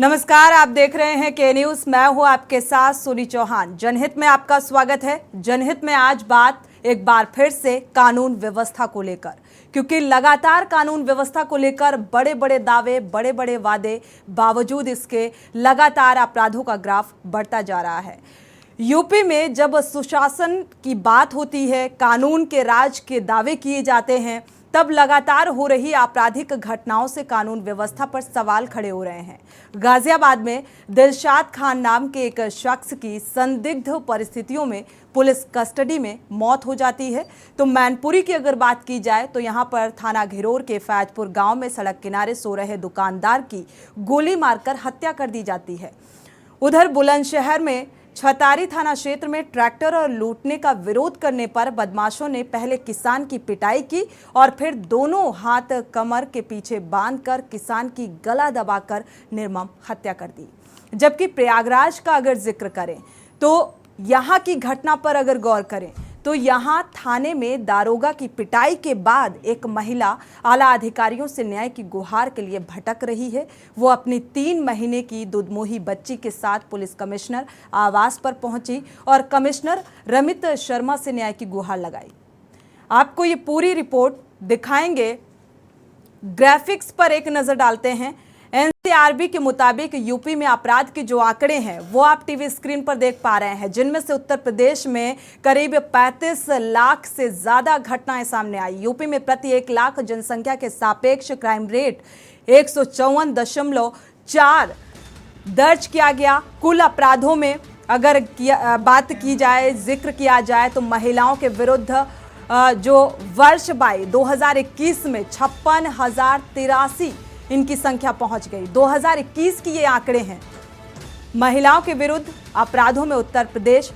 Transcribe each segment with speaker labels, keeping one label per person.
Speaker 1: नमस्कार, आप देख रहे हैं के न्यूज। मैं हूं आपके साथ सोनी चौहान। जनहित में आपका स्वागत है। जनहित में आज बात एक बार फिर से कानून व्यवस्था को लेकर, क्योंकि लगातार कानून व्यवस्था को लेकर बड़े बड़े दावे, बड़े बड़े वादे, बावजूद इसके लगातार अपराधों का ग्राफ बढ़ता जा रहा है। यूपी में जब सुशासन की बात होती है, कानून के राज के दावे किए जाते हैं, तब लगातार हो रही आपराधिक घटनाओं से कानून व्यवस्था पर सवाल खड़े हो रहे हैं। गाजियाबाद में दिलशाद खान नाम के एक शख्स की संदिग्ध परिस्थितियों में पुलिस कस्टडी में मौत हो जाती है। तो मैनपुरी की अगर बात की जाए तो यहां पर थाना घिरोर के फैजपुर गांव में सड़क किनारे सो रहे दुकानदार की गोली मारकर हत्या कर दी जाती है। उधर बुलंदशहर में छतारी थाना क्षेत्र में ट्रैक्टर और लूटने का विरोध करने पर बदमाशों ने पहले किसान की पिटाई की और फिर दोनों हाथ कमर के पीछे बांधकर किसान की गला दबाकर निर्मम हत्या कर दी। जबकि प्रयागराज का अगर जिक्र करें तो यहाँ की घटना पर अगर गौर करें तो यहाँ थाने में दारोगा की पिटाई के बाद एक महिला आला अधिकारियों से न्याय की गुहार के लिए भटक रही है। वो अपनी 3 महीने की दुधमोही बच्ची के साथ पुलिस कमिश्नर आवास पर पहुंची और कमिश्नर रमित शर्मा से न्याय की गुहार लगाई। आपको ये पूरी रिपोर्ट दिखाएंगे। ग्राफिक्स पर एक नजर डालते हैं। एनसीआरबी के मुताबिक यूपी में अपराध के जो आंकड़े हैं वो आप टीवी स्क्रीन पर देख पा रहे हैं, जिनमें से उत्तर प्रदेश में करीब 35 लाख से ज्यादा घटनाएं सामने आई। यूपी में प्रति 1 लाख जनसंख्या के सापेक्ष क्राइम रेट 154.4 दर्ज किया गया। कुल अपराधों में अगर बात की जाए, जिक्र किया जाए तो महिलाओं के विरुद्ध जो वर्ष 2021 में 56,083 इनकी संख्या पहुंच गई। 2021 की ये आंकड़े हैं। महिलाओं के विरुद्ध अपराधों में उत्तर प्रदेश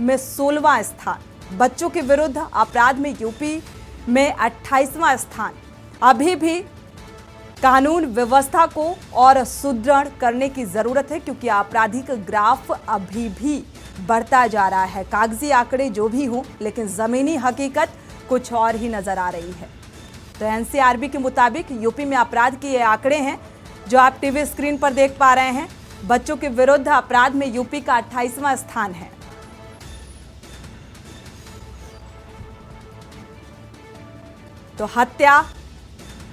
Speaker 1: में 16वां स्थान, बच्चों के विरुद्ध अपराध में यूपी में 28वां स्थान। अभी भी कानून व्यवस्था को और सुदृढ़ करने की जरूरत है, क्योंकि आपराधिक ग्राफ अभी भी बढ़ता जा रहा है। कागजी आंकड़े जो भी हों, लेकिन जमीनी हकीकत कुछ और ही नजर आ रही है। तो एनसीआरबी के मुताबिक यूपी में अपराध के ये आंकड़े हैं जो आप टीवी स्क्रीन पर देख पा रहे हैं। बच्चों के विरुद्ध अपराध में यूपी का 28वां स्थान है। तो हत्या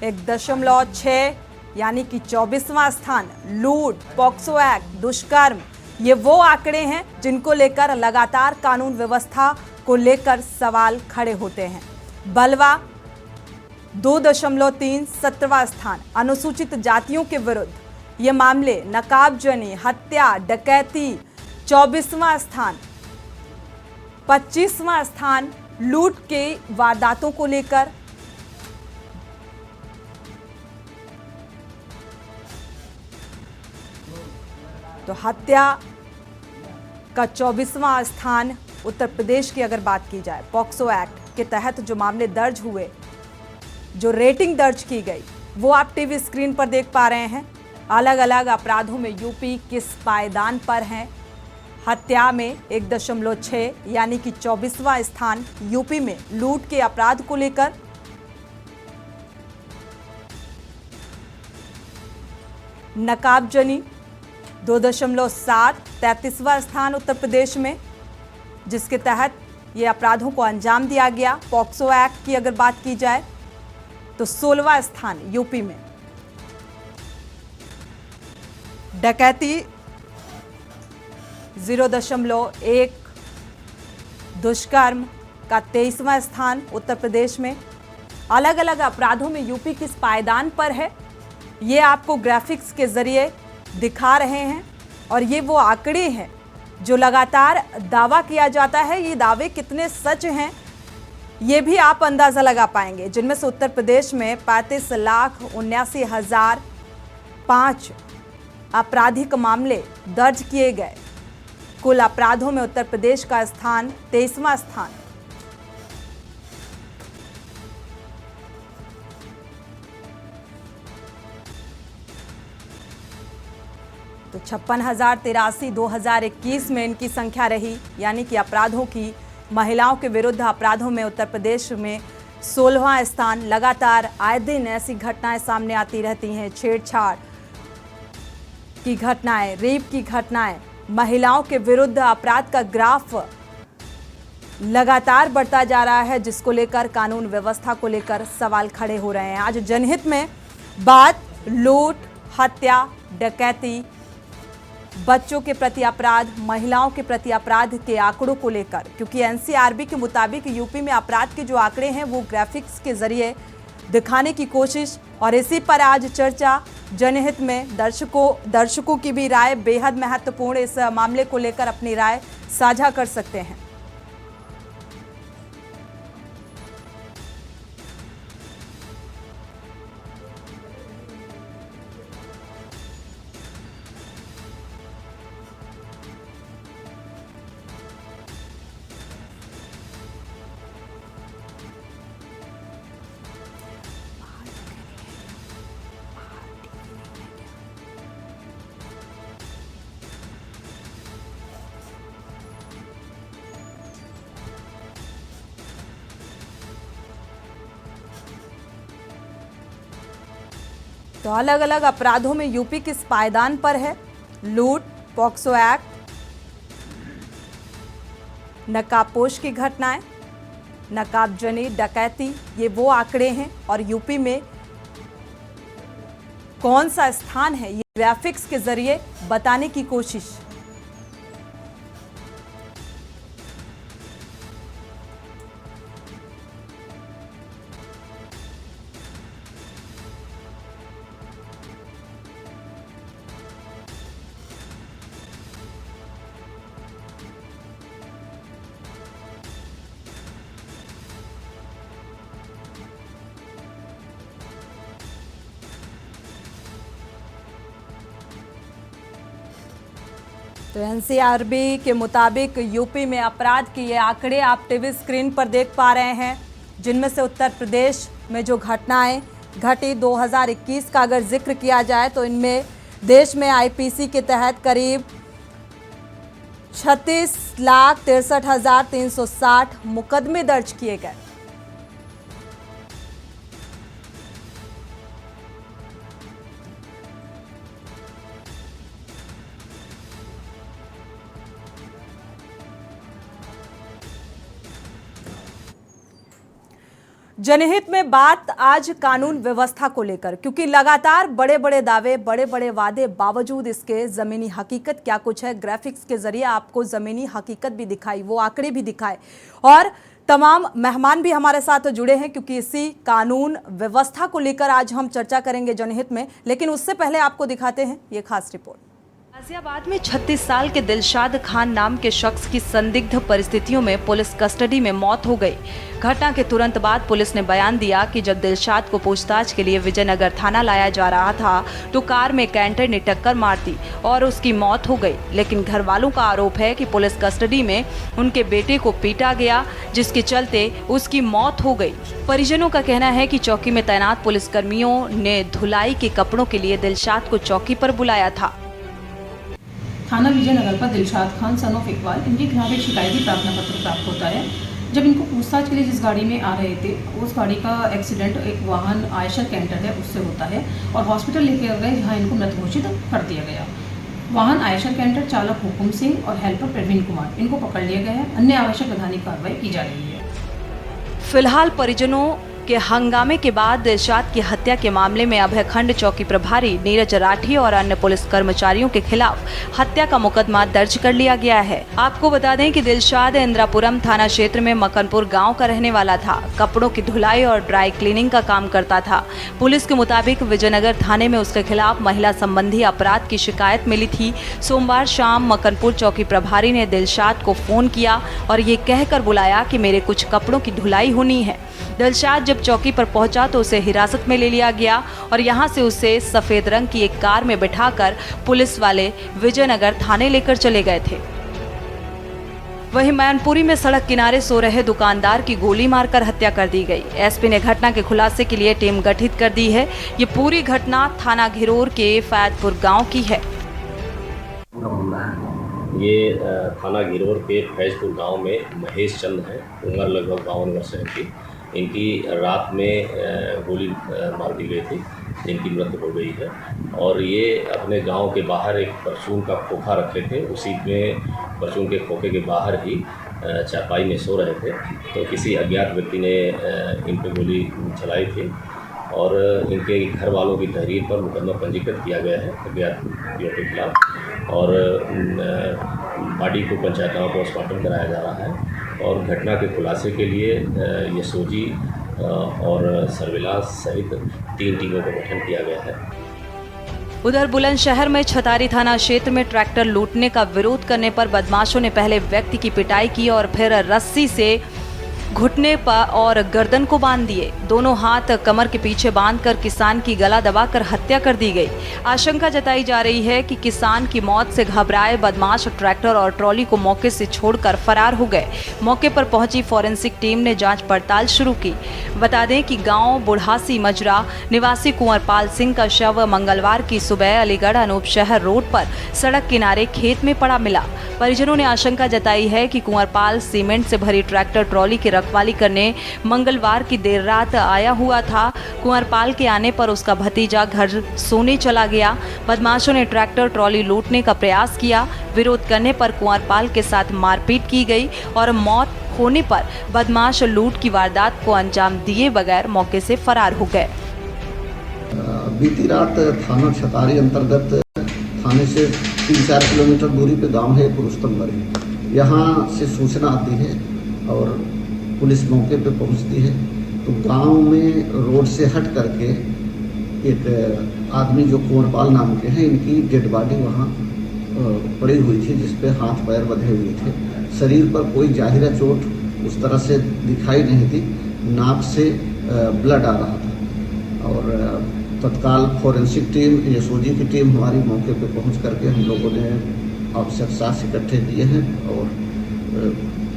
Speaker 1: 1.6 यानी कि 24वां स्थान। लूट, पॉक्सो एक्ट, दुष्कर्म, ये वो आंकड़े हैं जिनको लेकर लगातार कानून व्यवस्था को लेकर सवाल खड़े होते हैं। बलवा 2.3 17वां स्थान। अनुसूचित जातियों के विरुद्ध ये मामले, नकाबजनी, हत्या, डकैती 24वां स्थान। 25वां स्थान लूट के वारदातों को लेकर। तो हत्या का 24वां स्थान उत्तर प्रदेश की अगर बात की जाए, पॉक्सो एक्ट के तहत जो मामले दर्ज हुए, जो रेटिंग दर्ज की गई, वो आप टीवी स्क्रीन पर देख पा रहे हैं। अलग अलग अपराधों में यूपी किस पायदान पर है। हत्या में 1.6 यानी कि 24वां स्थान यूपी में लूट के अपराध को लेकर। नकाबजनी 2.7 33वां स्थान उत्तर प्रदेश में, जिसके तहत ये अपराधों को अंजाम दिया गया। पॉक्सो एक्ट की अगर बात की जाए तो 16वां स्थान यूपी में। डकैती 0.1, दुष्कर्म का 23वां स्थान उत्तर प्रदेश में। अलग अलग अपराधों में यूपी किस पायदान पर है, ये आपको ग्राफिक्स के जरिए दिखा रहे हैं। और ये वो आंकड़े हैं जो लगातार दावा किया जाता है। ये दावे कितने सच हैं ये भी आप अंदाजा लगा पाएंगे, जिनमें से उत्तर प्रदेश में 35,79,005 आपराधिक मामले दर्ज किए गए। कुल अपराधों में उत्तर प्रदेश का स्थान 23वां स्थान। तो 56,083 2021 में इनकी संख्या रही, यानी कि अपराधों की, महिलाओं के विरुद्ध अपराधों में उत्तर प्रदेश में 16वां स्थान। लगातार आए दिन ऐसी घटनाएं सामने आती रहती हैं, छेड़छाड़, की घटनाएं, रेप की घटनाएं, महिलाओं के विरुद्ध अपराध का ग्राफ लगातार बढ़ता जा रहा है, जिसको लेकर कानून व्यवस्था को लेकर सवाल खड़े हो रहे हैं। आज जनहित में बात लूट, हत्या, डकैती, बच्चों के प्रति अपराध, महिलाओं के प्रति अपराध के आंकड़ों को लेकर, क्योंकि एनसीआरबी के मुताबिक यूपी में अपराध के जो आंकड़े हैं वो ग्राफिक्स के जरिए दिखाने की कोशिश, और इसी पर आज चर्चा जनहित में दर्शकों की भी राय बेहद महत्वपूर्ण। इस मामले को लेकर अपनी राय साझा कर सकते हैं। तो अलग अलग अपराधों में यूपी किस पायदान पर है? लूट, पॉक्सो एक्ट, नकाबपोश की घटनाएं, नकाबजनी, डकैती, ये वो आंकड़े हैं। और यूपी में कौन सा स्थान है, ये ग्राफिक्स के जरिए बताने की कोशिश। तो एनसीआरबी के मुताबिक यूपी में अपराध के ये आंकड़े आप टीवी स्क्रीन पर देख पा रहे हैं, जिनमें से उत्तर प्रदेश में जो घटनाएं घटी 2021 का अगर जिक्र किया जाए तो इनमें देश में आईपीसी के तहत करीब 36,63,360 मुकदमे दर्ज किए गए। जनहित में बात आज कानून व्यवस्था को लेकर, क्योंकि लगातार बड़े बड़े दावे, बड़े बड़े वादे, बावजूद इसके जमीनी हकीकत क्या कुछ है, ग्राफिक्स के जरिए आपको जमीनी हकीकत भी दिखाई, वो आंकड़े भी दिखाए। और तमाम मेहमान भी हमारे साथ जुड़े हैं, क्योंकि इसी कानून व्यवस्था को लेकर आज हम चर्चा करेंगे जनहित में। लेकिन उससे पहले आपको दिखाते हैं ये खास रिपोर्ट।
Speaker 2: गाजियाबाद में 36 साल के दिलशाद खान नाम के शख्स की संदिग्ध परिस्थितियों में पुलिस कस्टडी में मौत हो गई। घटना के तुरंत बाद पुलिस ने बयान दिया कि जब दिलशाद को पूछताछ के लिए विजयनगर थाना लाया जा रहा था तो कार में कैंटर ने टक्कर मार दी और उसकी मौत हो गई। लेकिन घर वालों का आरोप है कि पुलिस कस्टडी में उनके बेटे को पीटा गया, जिसके चलते उसकी मौत हो गई। परिजनों का कहना है कि चौकी में तैनात पुलिसकर्मियों ने धुलाई के कपड़ों के लिए दिलशाद को चौकी पर बुलाया था।
Speaker 3: थाना विजयनगर पर दिलशाद खान सन ऑफ इकबाल, इनके खिलाफ एक शिकायती प्रार्थना पत्र प्राप्त होता है। जब इनको पूछताछ के लिए जिस गाड़ी में आ रहे थे, उस गाड़ी का एक्सीडेंट एक वाहन आयशर कैंटर है उससे होता है और हॉस्पिटल लेकर गए, जहां इनको मृत घोषित कर दिया गया। वाहन आयशर कैंटर चालक हुकुम सिंह और हेल्पर प्रवीण कुमार, इनको पकड़ लिया गया है। अन्य आवश्यक वैधानिक कार्रवाई की जा रही है।
Speaker 2: फिलहाल परिजनों के हंगामे के बाद दिलशाद की हत्या के मामले में अभयखंड चौकी प्रभारी नीरज राठी और अन्य पुलिस कर्मचारियों के खिलाफ हत्या का मुकदमा दर्ज कर लिया गया है। आपको बता दें कि दिलशाद इंद्रापुरम थाना क्षेत्र में मकनपुर गांव का रहने वाला था। कपड़ों की धुलाई और ड्राई क्लीनिंग का काम करता था। पुलिस के मुताबिक विजयनगर थाने में उसके खिलाफ महिला संबंधी अपराध की शिकायत मिली थी। सोमवार शाम मकनपुर चौकी प्रभारी ने दिलशाद को फोन किया और ये कहकर बुलाया कि मेरे कुछ कपड़ों की धुलाई होनी है। दिलशाद जब चौकी पर पहुंचा तो उसे हिरासत में ले लिया गया और यहां से उसे सफेद रंग की एक कार में बिठाकर पुलिस वाले विजयनगर थाने लेकर चले गए थे। वहीं मैनपुरी में सड़क किनारे सो रहे दुकानदार की गोली मारकर हत्या कर दी गई। एसपी ने घटना के खुलासे के लिए टीम गठित कर दी है। ये पूरी घटना थाना घिरोर के फैदपुर गाँव की है।
Speaker 4: ये थाना घिरोर के फैजपुर गांव में महेश चंद है, उम्र लगभग 52 वर्ष है इनकी। इनकी रात में गोली मार दी गई थी जिनकी मृत्यु हो गई है। और ये अपने गांव के बाहर एक परचून का खोखा रखे थे, उसी में परचून के खोखे के बाहर ही चारपाई में सो रहे थे, तो किसी अज्ञात व्यक्ति ने इन पर गोली चलाई थी और इनके घर वालों की तहरीर पर मुकदमा पंजीकृत किया गया है अज्ञात व्यक्तियों के खिलाफ। और बॉडी को पंचायत गाँव पोस्टमार्टम कराया जा रहा है और घटना के खुलासे के लिए यशोजी और सर्विलांस सहित 3 टीमों का गठन किया गया है।
Speaker 2: उधर बुलंदशहर में छतारी थाना क्षेत्र में ट्रैक्टर लूटने का विरोध करने पर बदमाशों ने पहले व्यक्ति की पिटाई की और फिर रस्सी से घुटने पर और गर्दन को बांध दिए। दोनों हाथ कमर के पीछे बांधकर किसान की गला दबाकर हत्या कर दी गई। आशंका जताई जा रही है कि किसान की मौत से घबराए बदमाश ट्रैक्टर और ट्रॉली को मौके से छोड़कर फरार हो गए। मौके पर पहुंची फॉरेंसिक टीम ने जांच पड़ताल शुरू की। बता दें कि गांव बुढ़ासी मजरा निवासी कुंवरपाल सिंह का शव मंगलवार की सुबह अलीगढ़ अनूप शहर रोड पर सड़क किनारे खेत में पड़ा मिला। परिजनों ने आशंका जताई है कि कुंवरपाल सीमेंट से भरी ट्रैक्टर ट्रॉली की रखवाली करने मंगलवार की देर रात आया हुआ था। कुंवरपाल के आने पर उसका भतीजा घर सोने चला गया। बदमाशों ने ट्रैक्टर ट्रॉली लूटने का प्रयास किया। विरोध करने पर कुंवरपाल के साथ मारपीट की गई और मौत होने पर बदमाश लूट की वारदात को अंजाम दिए बगैर मौके से फरार हो गए।
Speaker 5: बीती रात थाना छतारी अंतर्गत थाने से 3-4 किलोमीटर दूरी पे गांव है पुरुषोत्तमगढ़। यहाँ से सूचना आती है और पुलिस मौके पे पहुंचती है तो गांव में रोड से हट करके एक आदमी जो कुंवरपाल नाम के हैं, इनकी डेड बॉडी वहाँ पड़ी हुई थी, जिसपे हाथ पैर बंधे हुए थे। शरीर पर कोई जाहिरा चोट उस तरह से दिखाई नहीं थी, नाक से ब्लड आ रहा था। और तत्काल फॉरेंसिक टीम यशोजी की टीम हमारी मौके पे पहुंच करके हम लोगों ने आवश्यक साक्ष्य इकट्ठे किए हैं और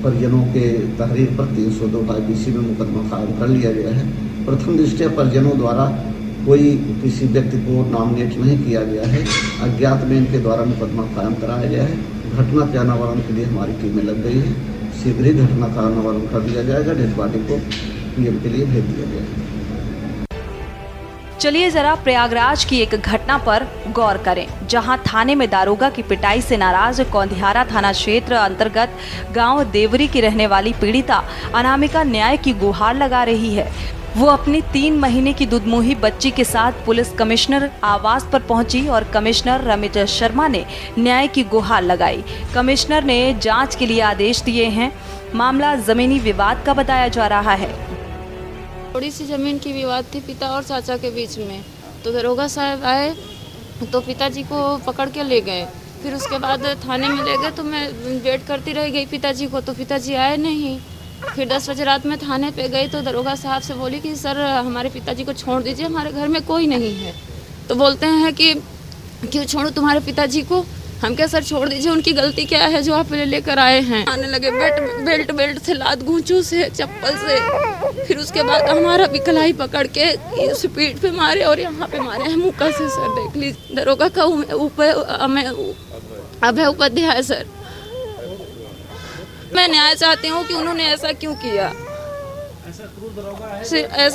Speaker 5: परिजनों के तहरीर पर 302 IPC में मुकदमा कायम कर लिया गया है। प्रथम दृष्टया परिजनों द्वारा कोई किसी व्यक्ति को नॉमिनेट नहीं किया गया है। अज्ञात में इनके द्वारा मुकदमा कायम कराया गया है। घटना के अनावरण के लिए हमारी टीमें लग गई है। शीघ्र ही घटना का अनावरण कर दिया जाएगा। डेड बॉडी को PM के लिए भेज दिया गया है।
Speaker 2: चलिए जरा प्रयागराज की एक घटना पर गौर करें, जहां थाने में दारोगा की पिटाई से नाराज कौंधियारा थाना क्षेत्र अंतर्गत गांव देवरी की रहने वाली पीड़िता अनामिका न्याय की गुहार लगा रही है। वो अपनी 3 महीने की दुधमुही बच्ची के साथ पुलिस कमिश्नर आवास पर पहुंची और कमिश्नर रमित शर्मा ने न्याय की गुहार लगाई। कमिश्नर ने जांच के लिए आदेश दिए हैं। मामला जमीनी विवाद का बताया जा रहा है।
Speaker 6: थोड़ी सी ज़मीन की विवाद थी पिता और चाचा के बीच में, तो दरोगा साहब आए तो पिताजी को पकड़ के ले गए। फिर उसके बाद थाने में ले गए तो मैं वेट करती रह गई पिताजी को, तो पिताजी आए नहीं। फिर 10 बजे रात में थाने पे गई तो दरोगा साहब से बोली कि सर हमारे पिताजी को छोड़ दीजिए, हमारे घर में कोई नहीं है। तो बोलते हैं कि क्यों छोड़ो तुम्हारे पिताजी को? हम क्या सर छोड़ दीजिए, उनकी गलती क्या है जो आप लेकर आए हैं। आने लगे बेल्ट से लात घूंचू से चप्पल से। फिर उसके बाद हमारा भी कलाई पकड़ के इस पीठ पे मारे और यहाँ पे मारे हैं मुक्का से। सर देख लीजिए, दरोगा का अभय उपाध्याय सर। मैं न्याय चाहती हूँ कि उन्होंने ऐसा क्यों किया। ऐसा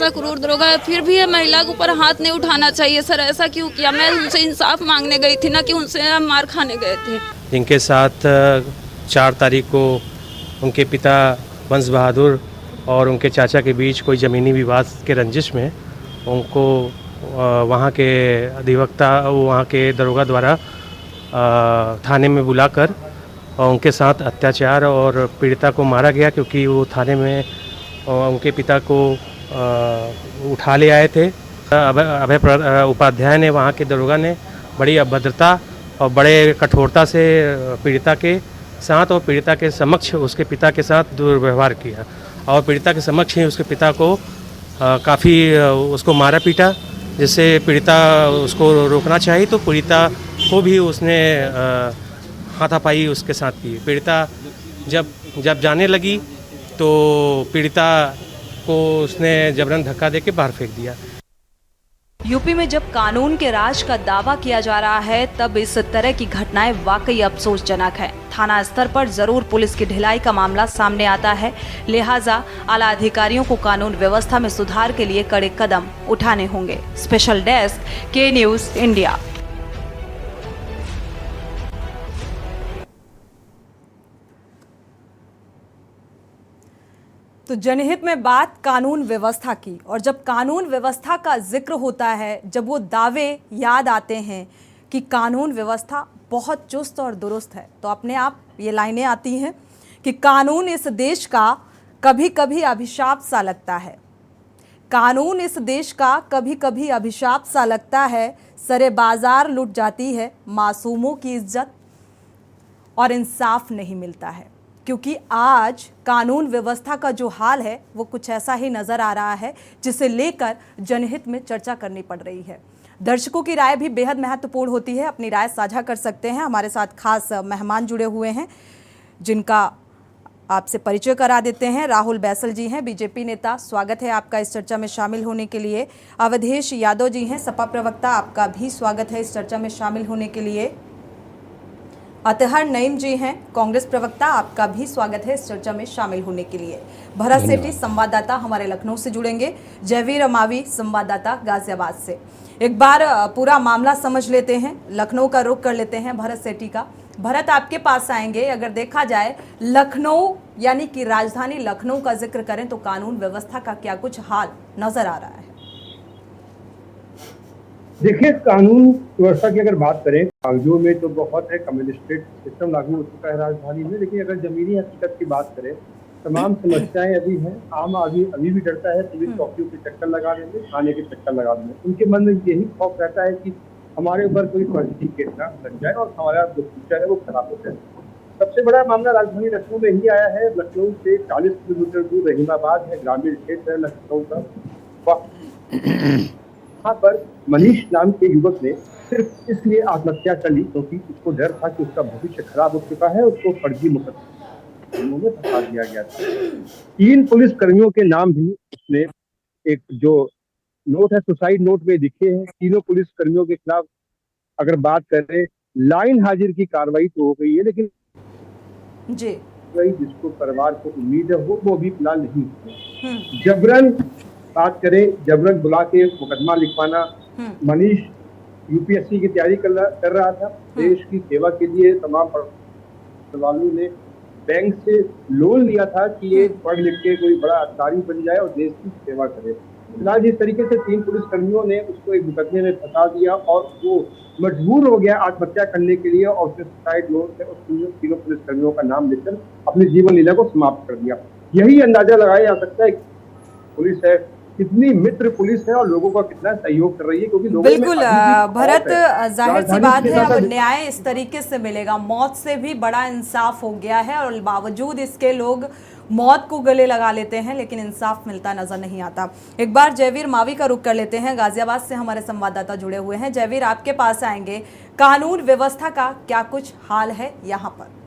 Speaker 6: क्रूर दरोगा है, फिर भी महिला के ऊपर हाथ नहीं उठाना चाहिए सर। ऐसा क्यों किया? मैं उनसे इंसाफ मांगने गई थी ना कि उनसे मार खाने गए थे।
Speaker 7: जिनके साथ 4 तारीख को उनके पिता वंश बहादुर और उनके चाचा के बीच कोई ज़मीनी विवाद के रंजिश में उनको वहाँ के अधिवक्ता वहाँ के दरोगा द्वारा थाने में बुलाकर और उनके साथ अत्याचार और पीड़िता को मारा गया, क्योंकि वो थाने में उनके पिता को उठा ले आए थे। अभय उपाध्याय ने, वहाँ के दरोगा ने बड़ी अभद्रता और बड़े कठोरता से पीड़िता के साथ और पीड़िता के समक्ष उसके पिता के साथ दुर्व्यवहार किया और पीड़िता के समक्ष ही उसके पिता को काफ़ी उसको मारा पीटा, जिससे पीड़िता उसको रोकना चाहिए तो पीड़िता को भी उसने हाथापाई उसके साथ की। पीड़िता जब जाने लगी तो पीड़िता को उसने जबरन धक्का देके बाहर फेंक दिया।
Speaker 2: यूपी में जब कानून के राज का दावा किया जा रहा है, तब इस तरह की घटनाएं वाकई अफसोसजनक है। थाना स्तर पर जरूर पुलिस की ढिलाई का मामला सामने आता है, लिहाजा आला अधिकारियों को कानून व्यवस्था में सुधार के लिए कड़े कदम उठाने होंगे। स्पेशल डेस्क, के न्यूज़ इंडिया।
Speaker 1: तो जनहित में बात कानून व्यवस्था की, और जब कानून व्यवस्था का जिक्र होता है, जब वो दावे याद आते हैं कि कानून व्यवस्था बहुत चुस्त और दुरुस्त है, तो अपने आप ये लाइनें आती हैं कि कानून इस देश का कभी कभी अभिशाप सा लगता है। कानून इस देश का कभी कभी अभिशाप सा लगता है। सरे बाजार लुट जाती है, मासूमों की इज्जत और इंसाफ नहीं मिलता है। क्योंकि आज कानून व्यवस्था का जो हाल है वो कुछ ऐसा ही नज़र आ रहा है, जिसे लेकर जनहित में चर्चा करनी पड़ रही है। दर्शकों की राय भी बेहद महत्वपूर्ण होती है, अपनी राय साझा कर सकते हैं। हमारे साथ खास मेहमान जुड़े हुए हैं, जिनका आपसे परिचय करा देते हैं। राहुल बैसल जी हैं, बीजेपी नेता, स्वागत है आपका इस चर्चा में शामिल होने के लिए। अवधेश यादव जी हैं, सपा प्रवक्ता, आपका भी स्वागत है इस चर्चा में शामिल होने के लिए। अतहर नईम जी हैं, कांग्रेस प्रवक्ता, आपका भी स्वागत है इस चर्चा में शामिल होने के लिए। भरत सेठी, संवाददाता, हमारे लखनऊ से जुड़ेंगे। जयवीर अमावी, संवाददाता, गाजियाबाद से। एक बार पूरा मामला समझ लेते हैं, लखनऊ का रुख कर लेते हैं भरत सेठी का। भरत, आपके पास आएंगे। अगर देखा जाए लखनऊ यानी कि राजधानी लखनऊ का जिक्र करें तो कानून व्यवस्था का क्या कुछ हाल नजर आ रहा है?
Speaker 8: देखिए, कानून व्यवस्था की अगर बात करें, कागजों में तो बहुत है, कम्युनिस्टेड सिस्टम लागू हो चुका है राजधानी में, लेकिन अगर जमीनी हकीकत की बात करें, तमाम समस्याएं अभी हैं। आम आदमी अभी भी डरता है पुलिस चौकियों के चक्कर लगाने में, थाने के चक्कर लगाने में। उनके मन में यही खौफ रहता है कि हमारे ऊपर कोई फर्जी केस ना लग जाए और हमारा जो फ्यूचर है वो खराब हो जाए। सबसे बड़ा मामला राजधानी लखनऊ में ही आया है। लखनऊ से 40 किलोमीटर दूर रहीमाबाद है, ग्रामीण क्षेत्र है लखनऊ का। वहाँ पर मनीष नाम के युवक ने सिर्फ इसलिए आत्महत्या कर ली क्योंकि उसको डर था कि उसका भविष्य खराब हो चुका है। उसको फर्जी मुकदमे में फंसा दिया गया था। 3 पुलिस कर्मियों के नाम भी उसने, एक जो नोट है सुसाइड नोट में दिखे हैं। तीनों पुलिस कर्मियों के खिलाफ अगर बात करें, लाइन हाजिर की कार्रवाई तो हो गई है, लेकिन
Speaker 1: जी
Speaker 8: जिसको परिवार को उम्मीद है वो भी फिलहाल नहीं हुई। जबरन बात करें, जबरन बुला के मुकदमा लिखवाना। मनीष यूपीएससी की तैयारी कर रहा था। देश की सेवा के लिए तमाम वालों ने बैंक से लोन लिया था कि ये पढ़ लिख के कोई बड़ा अधिकारी बन जाए और देश की सेवा करे। फिलहाल जिस तरीके से 3 पुलिस कर्मियों ने उसको एक मुकदमे में फंसा दिया और वो मजबूर हो गया आत्महत्या करने के लिए, और फिर सुसाइड नोट से उस तीनों पुलिस कर्मियों का नाम लिखकर अपनी जीवन लीला को समाप्त कर दिया। यही अंदाजा लगाया जा सकता है पुलिस है कितनी मित्र पुलिस है और लोगों का कितना सहयोग कर रही है, क्योंकि लोगों
Speaker 1: बिल्कुल भरत, जाहिर सी बात है अब न्याय इस तरीके से मिलेगा। मौत से भी बड़ा इंसाफ हो गया है और बावजूद इसके लोग मौत को गले लगा लेते हैं, लेकिन इंसाफ मिलता नजर नहीं आता। एक बार जयवीर मावी का रुख कर लेते हैं, गाजियाबाद से हमारे संवाददाता जुड़े हुए हैं। जयवीर, आपके पास आएंगे। कानून व्यवस्था का क्या कुछ हाल है यहाँ पर?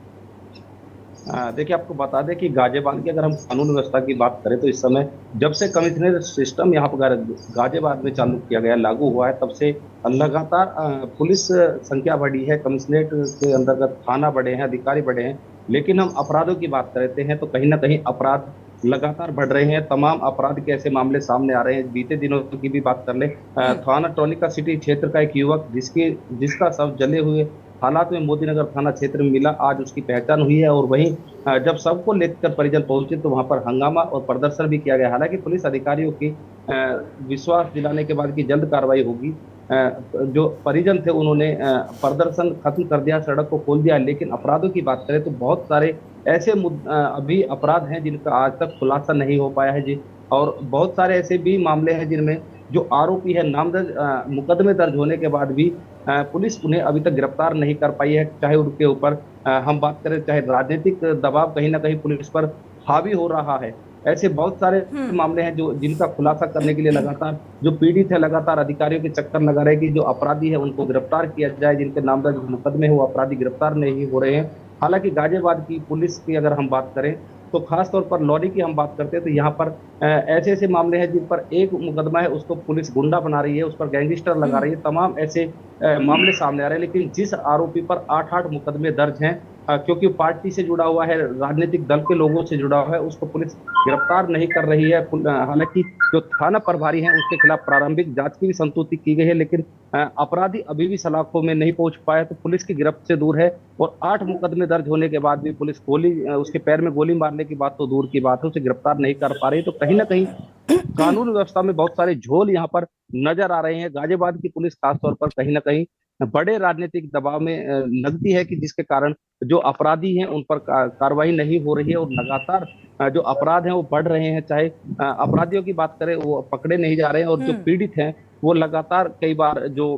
Speaker 9: देखिए, आपको बता दें कि गाजियाबाद की अगर हम कानून व्यवस्था की बात करें तो इस समय जब से कमिश्नर सिस्टम यहाँ पर गाजियाबाद में चालू किया गया, लागू हुआ है, तब से लगातार पुलिस संख्या बढ़ी है, कमिश्नरेट के अंतर्गत थाना बढ़े हैं, अधिकारी बढ़े हैं। लेकिन हम अपराधों की बात करते हैं तो कहीं ना कहीं अपराध लगातार बढ़ रहे हैं। तमाम अपराध के ऐसे मामले सामने आ रहे हैं। बीते दिनों की भी बात कर ले, थाना टोली का सिटी क्षेत्र का एक युवक जिसका शव जले हुए हालात में मोदी नगर थाना क्षेत्र में मिला, आज उसकी पहचान हुई है। और वहीं जब सबको लेकर परिजन पहुंचे तो वहां पर हंगामा और प्रदर्शन भी किया गया। हालांकि पुलिस अधिकारियों की विश्वास दिलाने के बाद की जल्द कार्रवाई होगी, जो परिजन थे उन्होंने प्रदर्शन खत्म कर दिया, सड़क को खोल दिया। लेकिन अपराधों की बात करें तो बहुत सारे ऐसे अभी अपराध हैं जिनका आज तक खुलासा नहीं हो पाया है जी, और बहुत सारे ऐसे भी मामले हैं जिनमें जो आरोपी है नामजद मुकदमे दर्ज होने के बाद भी पुलिस उन्हें अभी तक गिरफ्तार नहीं कर पाई है। चाहे उनके ऊपर हम बात करें, चाहे राजनीतिक दबाव कहीं ना कहीं पुलिस पर हावी हो रहा है। ऐसे बहुत सारे मामले हैं जिनका खुलासा करने के लिए लगातार जो पीड़ित है लगातार अधिकारियों के चक्कर लगा रहे कि जो अपराधी है उनको गिरफ्तार किया जाए, जिनके नामजद मुकदमे वो अपराधी गिरफ्तार नहीं हो रहे हैं। हालांकि गाजियाबाद की पुलिस की अगर हम बात करें तो खास तौर पर लॉरी की हम बात करते हैं तो यहाँ पर ऐसे ऐसे मामले हैं जिन पर एक मुकदमा है उसको पुलिस गुंडा बना रही है, उस पर गैंगस्टर लगा रही है, तमाम ऐसे मामले सामने आ रहे हैं। लेकिन जिस आरोपी पर 8-8 मुकदमे दर्ज हैं, क्योंकि पार्टी से जुड़ा हुआ है, राजनीतिक दल के लोगों से जुड़ा हुआ है, उसको पुलिस गिरफ्तार नहीं कर रही है। हालांकि जो थाना प्रभारी हैं उसके खिलाफ प्रारंभिक जांच की भी संतुष्टि की गई है, लेकिन अपराधी अभी भी सलाखों में नहीं पहुंच पाया, तो पुलिस की गिरफ्त से दूर है। और 8 मुकदमे दर्ज होने के बाद भी पुलिस उसके पैर में गोली मारने की बात तो दूर की बात है, उसे गिरफ्तार नहीं कर पा रही। तो कहीं ना कहीं कानून व्यवस्था में बहुत सारे झोल यहाँ पर नजर आ रहे हैं। गाजियाबाद की पुलिस खासतौर पर कहीं ना कहीं बड़े राजनीतिक दबाव में लगती है कि जिसके कारण जो अपराधी हैं उन पर कार्रवाई नहीं हो रही है और लगातार जो अपराध हैं वो बढ़ रहे हैं। चाहे अपराधियों की बात करें वो पकड़े नहीं जा रहे हैं, और जो पीड़ित हैं वो लगातार कई बार जो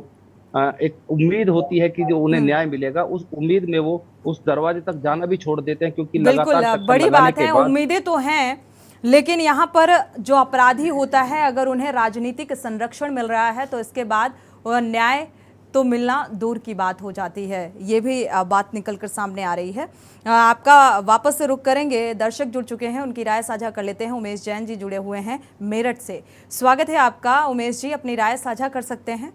Speaker 9: एक उम्मीद होती है कि जो उन्हें न्याय मिलेगा, उस उम्मीद में वो उस दरवाजे तक जाना भी छोड़ देते हैं, क्योंकि
Speaker 1: बिल्कुल बड़ी बात है, उम्मीदें तो हैं, लेकिन यहाँ पर जो अपराधी होता है अगर उन्हें राजनीतिक संरक्षण मिल रहा है तो इसके बाद न्याय तो मिलना दूर की बात हो जाती है। ये भी बात निकलकर सामने आ रही है। आपका वापस से रुख करेंगे, दर्शक जुड़ चुके हैं, उनकी राय साझा कर लेते हैं। उमेश जैन जी जुड़े हुए हैं मेरठ से। स्वागत है आपका उमेश जी, अपनी राय साझा कर सकते हैं।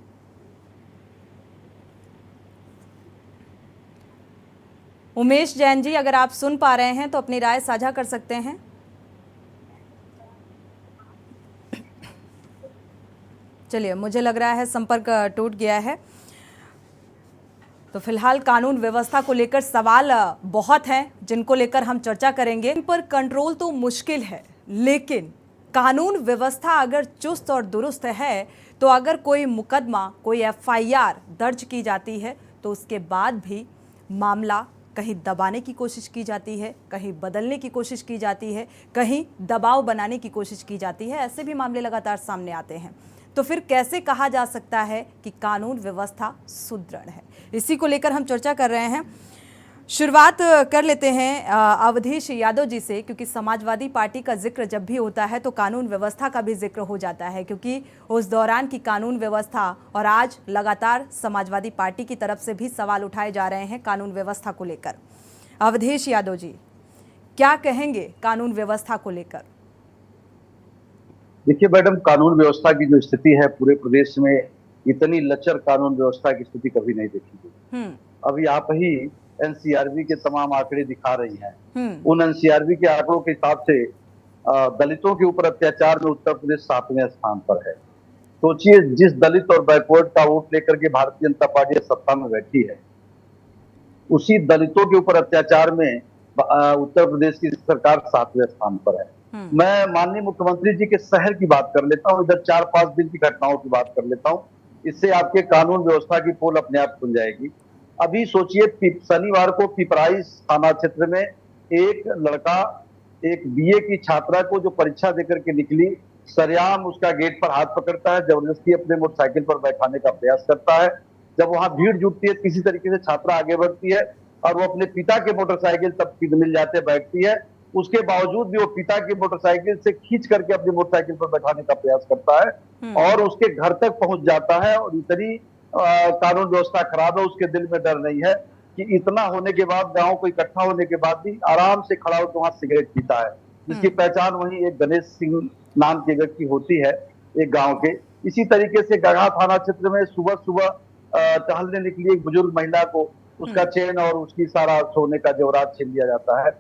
Speaker 1: उमेश जैन जी, अगर आप सुन पा रहे हैं तो अपनी राय साझा कर सकते हैं। चलिए, मुझे लग रहा है संपर्क टूट गया है। तो फिलहाल कानून व्यवस्था को लेकर सवाल बहुत हैं जिनको लेकर हम चर्चा करेंगे। इन पर कंट्रोल तो मुश्किल है, लेकिन कानून व्यवस्था अगर चुस्त और दुरुस्त है तो अगर कोई मुकदमा, कोई FIR दर्ज की जाती है तो उसके बाद भी मामला कहीं दबाने की कोशिश की जाती है, कहीं बदलने की कोशिश की जाती है, कहीं दबाव बनाने की कोशिश की जाती है। ऐसे भी मामले लगातार सामने आते हैं। तो फिर कैसे कहा जा सकता है कि कानून व्यवस्था सुदृढ़ है? इसी को लेकर हम चर्चा कर रहे हैं। शुरुआत कर लेते हैं अवधेश यादव जी से, क्योंकि समाजवादी पार्टी का जिक्र जब भी होता है तो कानून व्यवस्था का भी जिक्र हो जाता है, क्योंकि उस दौरान की कानून व्यवस्था और आज लगातार समाजवादी पार्टी की तरफ से भी सवाल उठाए जा रहे हैं कानून व्यवस्था को लेकर। अवधेश यादव जी, क्या कहेंगे कानून व्यवस्था को लेकर?
Speaker 10: देखिए मैडम, कानून व्यवस्था की जो स्थिति है पूरे प्रदेश में, इतनी लचर कानून व्यवस्था की स्थिति कभी नहीं देखी गई। अभी आप ही NCRB के तमाम आंकड़े दिखा रही हैं। उन NCRB के आंकड़ों के हिसाब से दलितों के ऊपर अत्याचार में उत्तर प्रदेश 7वें स्थान पर है। सोचिए, जिस दलित और बैकवर्ड का वोट लेकर के भारतीय जनता पार्टी सत्ता में बैठी है, उसी दलितों के ऊपर अत्याचार में उत्तर प्रदेश की सरकार 7वें स्थान पर है। मैं माननीय मुख्यमंत्री जी के शहर की बात कर लेता हूँ, इधर 4-5 दिन की घटनाओं की बात कर लेता हूँ, इससे आपके कानून व्यवस्था की पोल अपने आप खुल जाएगी। अभी सोचिए, शनिवार को पिपराइच थाना क्षेत्र में एक लड़का एक BA की छात्रा को जो परीक्षा देकर के निकली, सरेआम उसका गेट पर हाथ पकड़ता है, जबरदस्ती अपने मोटरसाइकिल पर बैठाने का प्रयास करता है। जब वहां भीड़ जुटती है, किसी तरीके से छात्रा आगे बढ़ती है और वो अपने पिता के मोटरसाइकिल तब मिल जाते, बैठती है। उसके बावजूद भी वो पिता की मोटरसाइकिल से खींच करके अपनी मोटरसाइकिल पर बैठाने का प्रयास करता है और उसके घर तक पहुंच जाता है। और इतनी कानून व्यवस्था खराब है, उसके दिल में डर नहीं है कि इतना होने के बाद, गांव को इकट्ठा होने के बाद भी आराम से खड़ा होकर वहां सिगरेट पीता है, जिसकी पहचान वही एक गणेश सिंह नाम के व्यक्ति होती है, एक गाँव के। इसी तरीके से गढ़ा थाना क्षेत्र में सुबह सुबह टहलने निकली एक बुजुर्ग महिला को उसका चेन और उसकी सारा सोने का जेवरात छीन लिया जाता है।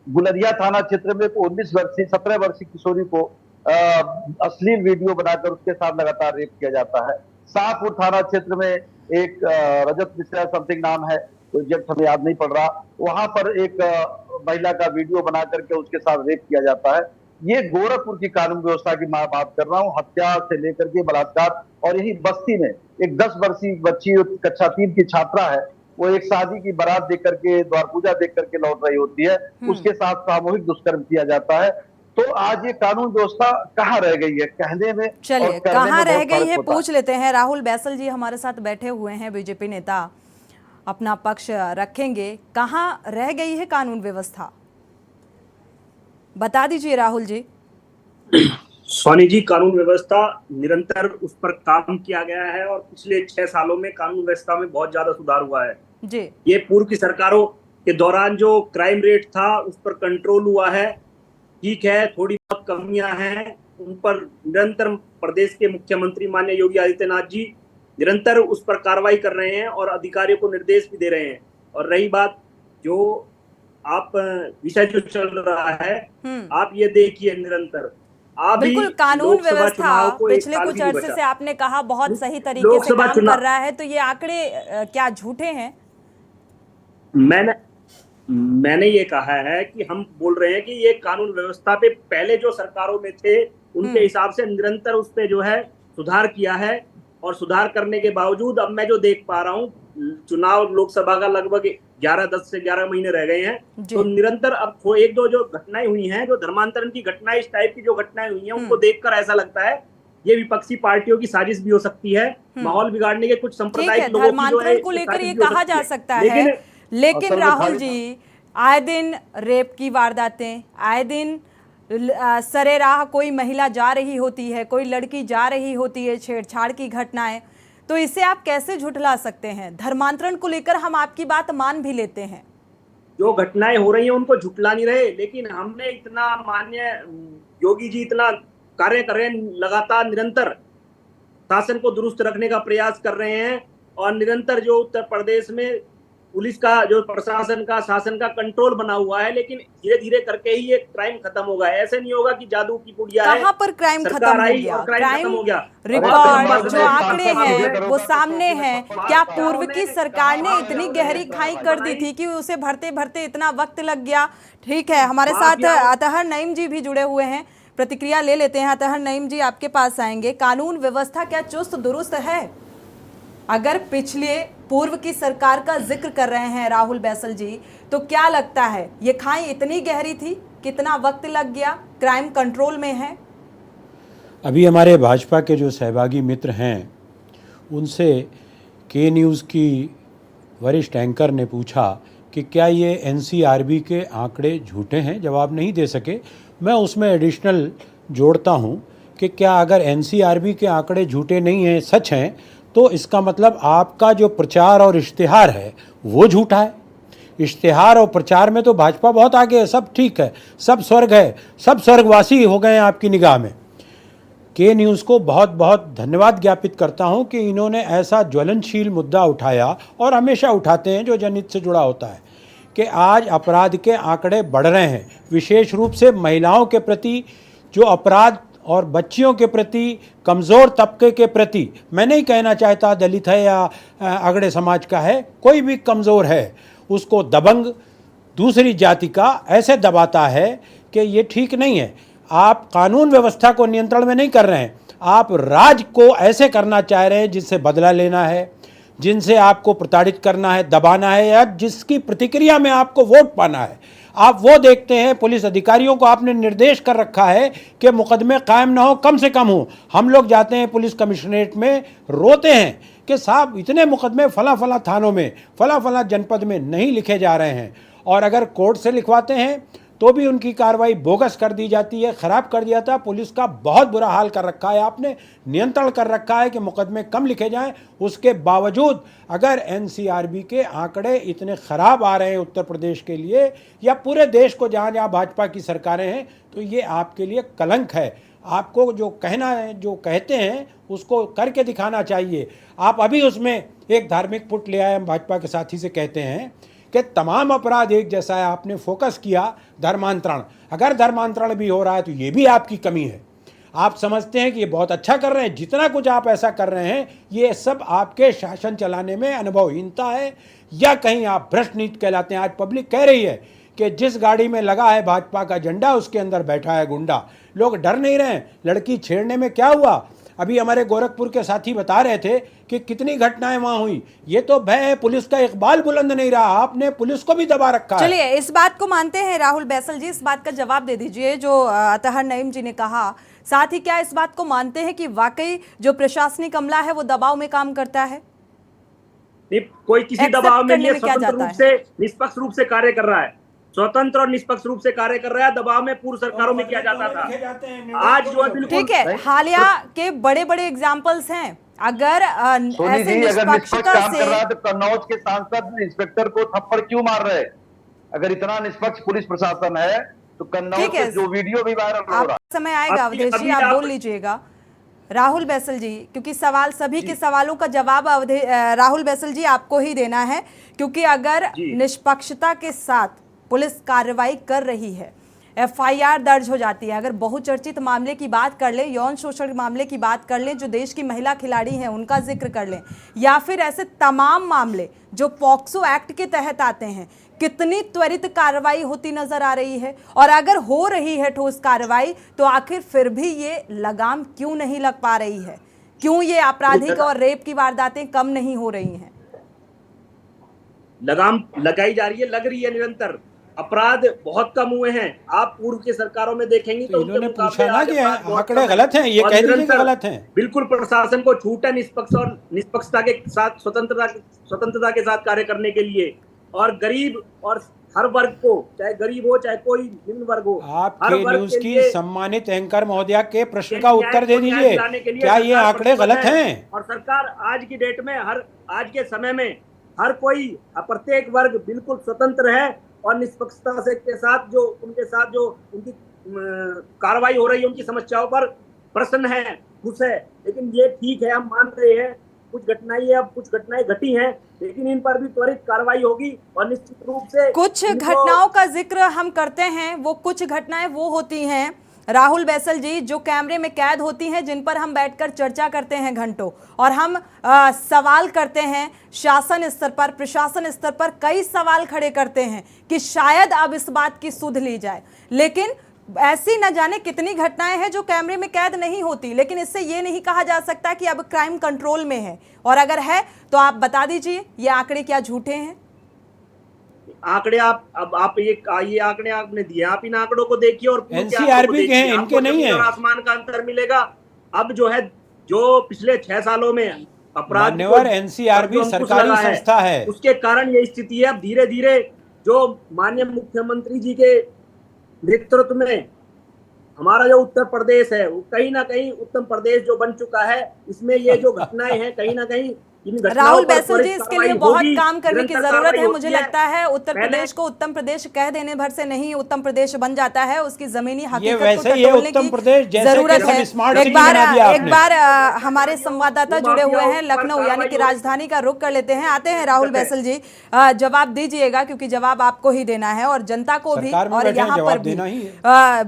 Speaker 10: गुलरिया थाना क्षेत्र में 17 वर्षीय किशोरी को अश्लील वीडियो बनाकर उसके साथ लगातार रेप किया जाता है। शाहपुर थाना क्षेत्र में एक रजत मिश्रा समथिंग नाम है, एग्जैक्ट हमें याद नहीं पड़ रहा, वहां पर एक महिला का वीडियो बना करके उसके साथ रेप किया जाता है। ये गोरखपुर की कानून व्यवस्था की मैं बात कर रहा हूँ, हत्या से लेकर के बलात्कार। और यही बस्ती में एक 10 वर्षीय बच्ची कक्षा 3 की छात्रा है, वो एक शादी की बारात देख करके, द्वार पूजा देख करके लौट रही होती है, उसके साथ सामूहिक दुष्कर्म किया जाता है। तो आज ये कानून व्यवस्था कहाँ रह गई है, कहने में।
Speaker 1: चलिए, कहाँ रह गई है पूछ लेते हैं। राहुल बैसल जी हमारे साथ बैठे हुए हैं, BJP नेता, अपना पक्ष रखेंगे। कहाँ रह गई है कानून व्यवस्था, बता दीजिए राहुल जी।
Speaker 11: सोनी जी, कानून व्यवस्था निरंतर उस पर काम किया गया है और पिछले 6 सालों में कानून व्यवस्था में बहुत ज्यादा सुधार हुआ है
Speaker 1: जी।
Speaker 11: ये पूर्व की सरकारों के दौरान जो क्राइम रेट था उस पर कंट्रोल हुआ है। ठीक है, थोड़ी बहुत कमियां हैं, उन पर निरंतर प्रदेश के मुख्यमंत्री माननीय योगी आदित्यनाथ जी निरंतर उस पर कार्रवाई कर रहे हैं और अधिकारियों को निर्देश भी दे रहे हैं। और रही बात जो आप विषय जो चल रहा है, आप ये देखिए निरंतर आप
Speaker 1: बिल्कुल कानून व्यवस्था पिछले कुछ अरसे से आपने कहा बहुत सही तरीके से काम कर रहा है, तो ये आंकड़े क्या झूठे हैं?
Speaker 11: मैंने ये कहा है कि हम बोल रहे हैं कि ये कानून व्यवस्था पे पहले जो सरकारों में थे उनके हिसाब से निरंतर उस पे जो है सुधार किया है। और सुधार करने के बावजूद अब मैं जो देख पा रहा हूँ, चुनाव लोकसभा का लगभग 10 से 11 महीने रह गए हैं, तो निरंतर अब एक दो जो घटनाएं हुई हैं, जो धर्मांतरण की घटनाएं, इस टाइप की जो घटनाएं हुई हैं, उनको देखकर ऐसा लगता है ये विपक्षी पार्टियों की साजिश भी हो सकती है, माहौल बिगाड़ने के कुछ सांप्रदायिक लोगों की जो है
Speaker 1: को लेकर ये कहा जा सकता है। लेकिन राहुल जी, आए दिन रेप की वारदातें, आए दिन सरेराह कोई महिला जा रही होती है, कोई लड़की जा रही होती है, छेड़छाड़ की घटनाएं, तो इसे आप कैसे झुठला सकते हैं? धर्मांतरण को लेकर हम आपकी बात मान भी लेते हैं,
Speaker 11: जो घटनाएं हो रही हैं उनको झुठला नहीं रहे, लेकिन हमने इतना माननीय योगी जी इतना कार्य कर रहे हैं, लगातार निरंतर शासन को दुरुस्त रखने का प्रयास कर रहे हैं। और निरंतर जो उत्तर प्रदेश में पुलिस का, जो प्रशासन का, शासन का कंट्रोल बना हुआ है, लेकिन धीरे धीरे करके ही ये क्राइम खत्म होगा। ऐसे नहीं होगा कि जादू की पुड़िया है,
Speaker 1: कहां पर क्राइम खत्म हो गया?
Speaker 11: क्राइम हो गया।
Speaker 1: रिकॉर्ड जो आंकड़े हैं वो सामने हैं। क्या पूर्व की सरकार ने इतनी गहरी खाई कर दी थी कि उसे भरते भरते इतना वक्त लग गया? ठीक है, हमारे साथ अतहर नईम जी भी जुड़े हुए हैं, प्रतिक्रिया ले लेते हैं। अतहर नईम जी, आपके पास आएंगे। कानून व्यवस्था क्या चुस्त दुरुस्त है? अगर पिछले पूर्व की सरकार का जिक्र कर रहे हैं राहुल बैसल जी, तो क्या लगता है ये खाई इतनी गहरी थी? कितना वक्त लग गया? क्राइम कंट्रोल में है?
Speaker 12: अभी हमारे भाजपा के जो सहभागी मित्र हैं उनसे के न्यूज़ की वरिष्ठ एंकर ने पूछा कि क्या ये एनसीआरबी के आंकड़े झूठे हैं, जवाब नहीं दे सके। मैं उसमें एडिशनल जोड़ता हूँ कि क्या अगर एनसीआरबी के आंकड़े झूठे नहीं हैं, सच हैं, तो इसका मतलब आपका जो प्रचार और इश्तिहार है वो झूठा है। इश्तिहार और प्रचार में तो भाजपा बहुत आगे है, सब ठीक है, सब स्वर्ग है, सब स्वर्गवासी हो गए हैं आपकी निगाह में। के न्यूज़ को बहुत बहुत धन्यवाद ज्ञापित करता हूं कि इन्होंने ऐसा ज्वलनशील मुद्दा उठाया, और हमेशा उठाते हैं जो जनहित से जुड़ा होता है, कि आज अपराध के आंकड़े बढ़ रहे हैं, विशेष रूप से महिलाओं के प्रति जो अपराध और बच्चियों के प्रति, कमज़ोर तबके के प्रति। मैं नहीं कहना चाहता दलित है या अगड़े समाज का है, कोई भी कमज़ोर है उसको दबंग दूसरी जाति का ऐसे दबाता है कि ये ठीक नहीं है। आप कानून व्यवस्था को नियंत्रण में नहीं कर रहे हैं, आप राज को ऐसे करना चाह रहे हैं जिससे बदला लेना है, जिनसे आपको प्रताड़ित करना है, दबाना है, या जिसकी प्रतिक्रिया में आपको वोट पाना है। आप वो देखते हैं, पुलिस अधिकारियों को आपने निर्देश कर रखा है कि मुकदमे कायम ना हो, कम से कम हो। हम लोग जाते हैं पुलिस कमिश्नरेट में, रोते हैं कि साहब इतने मुकदमे फला फला थानों में, फला फला जनपद में नहीं लिखे जा रहे हैं, और अगर कोर्ट से लिखवाते हैं तो भी उनकी कार्रवाई बोगस कर दी जाती है, ख़राब कर दिया था। पुलिस का बहुत बुरा हाल कर रखा है आपने, नियंत्रण कर रखा है कि मुकदमे कम लिखे जाएं। उसके बावजूद अगर एनसीआरबी के आंकड़े इतने ख़राब आ रहे हैं उत्तर प्रदेश के लिए या पूरे देश को, जहाँ जहाँ भाजपा की सरकारें हैं, तो ये आपके लिए कलंक है। आपको जो कहना है, जो कहते हैं उसको करके दिखाना चाहिए। आप अभी उसमें एक धार्मिक पुट ले आए, हम भाजपा के साथी से कहते हैं कि तमाम अपराध एक जैसा है। आपने फोकस किया धर्मांतरण, अगर धर्मांतरण भी हो रहा है तो ये भी आपकी कमी है। आप समझते हैं कि ये बहुत अच्छा कर रहे हैं, जितना कुछ आप ऐसा कर रहे हैं ये सब आपके शासन चलाने में अनुभवहीनता है, या कहीं आप भ्रष्ट नीति कहलाते हैं। आज पब्लिक कह रही है कि जिस गाड़ी में लगा है भाजपा का झंडा उसके अंदर बैठा है गुंडा। लोग डर नहीं रहे। लड़की छेड़ने में क्या हुआ, अभी हमारे गोरखपुर के साथी बता रहे थे कि कितनी घटनाएं वहां हुई। ये तो भय है, पुलिस का इकबाल बुलंद नहीं रहा, आपने पुलिस को भी दबा रखा है।
Speaker 1: चलिए इस बात को मानते हैं राहुल बैसल जी, इस बात का जवाब दे दीजिए जो अतहर नईम जी ने कहा। साथ ही क्या इस बात को मानते हैं कि वाकई जो प्रशासनिक अमला है वो दबाव में काम करता है?
Speaker 11: नहीं, कोई किसी दबाव में नहीं, स्वतंत्र रूप से, निष्पक्ष रूप से कार्य कर रहा है, स्वतंत्र और निष्पक्ष रूप से कार्य कर रहा है। दबाव में पूर्व सरकारों में किया जाता था, आज जो है बिल्कुल
Speaker 1: ठीक है। हालिया के बड़े बड़े एग्जाम्पल्स हैं। अगर ऐसे
Speaker 10: निष्पक्षता
Speaker 1: निष्पक्षता
Speaker 10: से कर रहा है तो कन्नौज के सांसद इंस्पेक्टर को थप्पड़ क्यों मार रहे हैं? अगर इतना निष्पक्ष पुलिस प्रशासन है तो कन्नौज
Speaker 1: ठीक है।
Speaker 10: से जो वीडियो भी वायरल हो रहा
Speaker 1: आप समय आएगा अवधेश जी,
Speaker 11: अभी
Speaker 1: आप
Speaker 11: आप-
Speaker 1: बोल लीजिएगा। राहुल बैसल जी, क्योंकि सवाल सभी के सवालों का जवाब राहुल बैसल जी आपको ही देना है, क्योंकि अगर निष्पक्षता के साथ पुलिस कार्रवाई कर रही है, एफआईआर दर्ज हो जाती है, अगर बहुचर्चित मामले की बात कर लें, यौन शोषण मामले की बात कर लें, जो देश की महिला खिलाड़ी हैं उनका जिक्र कर लें, या फिर ऐसे तमाम मामले जो पॉक्सो एक्ट के तहत आते हैं, कितनी त्वरित कार्रवाई होती नजर आ रही है। और अगर हो रही है ठोस कार्रवाई, तो आखिर फिर भी ये लगाम क्यों नहीं लग पा रही है? क्यों ये आपराधिक और रेप की वारदातें कम नहीं हो रही हैं?
Speaker 11: लगाम लगाई जा रही है, लग रही है निरंतर। अपराध बहुत कम हुए हैं। आप पूर्व की सरकारों में देखेंगे तो
Speaker 12: इन्होंने
Speaker 11: उनके
Speaker 12: पूछा
Speaker 11: मुकाबले
Speaker 12: ना
Speaker 11: आज
Speaker 12: कि
Speaker 11: अपराध बहुत
Speaker 12: आंकड़े
Speaker 11: कम
Speaker 12: गलत हैं, ये
Speaker 11: और
Speaker 12: कह दीजिए कि
Speaker 11: निरंतर
Speaker 12: गलत हैं।
Speaker 11: बिल्कुल प्रशासन को छूट है निष्पक्षता के साथ स्वतंत्रता के साथ कार्य करने के लिए, और गरीब और हर वर्ग को, चाहे गरीब हो चाहे कोई निम्न वर्ग हो,
Speaker 12: आप
Speaker 11: हर
Speaker 12: के
Speaker 11: वर्ग
Speaker 12: न्यूज
Speaker 11: के
Speaker 12: की
Speaker 11: लिए
Speaker 12: सम्मानित एंकर महोदया के प्रश्न
Speaker 11: न्याय
Speaker 12: का उत्तर दे
Speaker 11: को न्याय
Speaker 12: दीजिए,
Speaker 11: दिलाने के लिए
Speaker 12: क्या ये
Speaker 11: सरकार
Speaker 12: आंकड़े
Speaker 11: प्रतिबद्ध
Speaker 12: गलत
Speaker 11: है।
Speaker 12: हैं?
Speaker 11: और सरकार आज की डेट में, आज के समय में हर कोई, प्रत्येक वर्ग बिल्कुल स्वतंत्र है, और निष्पक्षता से के साथ जो उनकी कार्रवाई हो रही है, उनकी समस्याओं पर प्रसन्न है, खुश है। लेकिन ये ठीक है, हम मान रहे हैं कुछ घटनाएं घटी हैं, लेकिन इन पर भी त्वरित कार्रवाई होगी। और निश्चित रूप से
Speaker 1: कुछ घटनाओं का जिक्र हम करते हैं, वो कुछ घटनाएं वो होती हैं राहुल बैसल जी जो कैमरे में कैद होती हैं, जिन पर हम बैठकर चर्चा करते हैं घंटों, और हम सवाल करते हैं शासन स्तर पर, प्रशासन स्तर पर कई सवाल खड़े करते हैं कि शायद अब इस बात की सुध ली जाए। लेकिन ऐसी न जाने कितनी घटनाएं हैं जो कैमरे में कैद नहीं होती, लेकिन इससे ये नहीं कहा जा सकता कि अब क्राइम कंट्रोल में है। और अगर है तो आप बता दीजिए ये आंकड़े क्या झूठे हैं?
Speaker 11: आंकड़े आप ये आंकड़े आपने दिए, आप इन आंकड़ों को देखिए और
Speaker 12: एनसीआरबी के हैं, इनके नहीं है।
Speaker 11: आसमान का अंतर मिलेगा। अब जो पिछले 6 सालों में अपराध
Speaker 12: मान्यवर एनसीआरबी सरकारी संस्था है,
Speaker 11: उसके कारण ये स्थिति है। अब धीरे धीरे जो माननीय मुख्यमंत्री जी के नेतृत्व में हमारा जो उत्तर प्रदेश है, वो कहीं ना कहीं उत्तम प्रदेश जो बन चुका है, इसमें ये जो घटनाएं हैं, कहीं ना कहीं
Speaker 1: राहुल बैसल जी, इसके लिए बहुत काम करने की जरूरत है। मुझे लगता है उत्तर प्रदेश को उत्तम प्रदेश कह देने भर से नहीं उत्तम प्रदेश बन जाता है, उसकी जमीनी हकीकत को टटोलने की जरूरत है। एक बार हमारे संवाददाता जुड़े हुए हैं लखनऊ यानी कि राजधानी का रुख कर लेते हैं। आते हैं राहुल बैसल जी, जवाब दीजिएगा क्योंकि जवाब आपको ही देना है और जनता को भी, और यहाँ पर भी।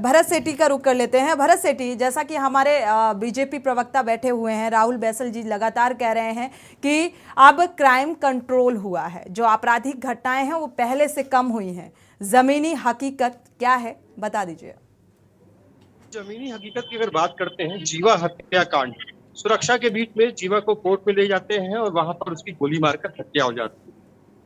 Speaker 1: भरत सेठी का रुख कर लेते हैं। भरत सेठी, जैसा कि हमारे बीजेपी प्रवक्ता बैठे हुए हैं राहुल बैसल जी लगातार कह रहे हैं कि अब क्राइम कंट्रोल हुआ है, जो आपराधिक घटनाएं हैं वो पहले से कम हुई हैं। जमीनी हकीकत क्या है, बता दीजिए।
Speaker 13: जमीनी हकीकत की अगर बात करते हैं, जीवा हत्याकांड, सुरक्षा के बीच में जीवा को कोर्ट में ले जाते हैं और वहां पर उसकी गोली मारकर हत्या हो जाती है।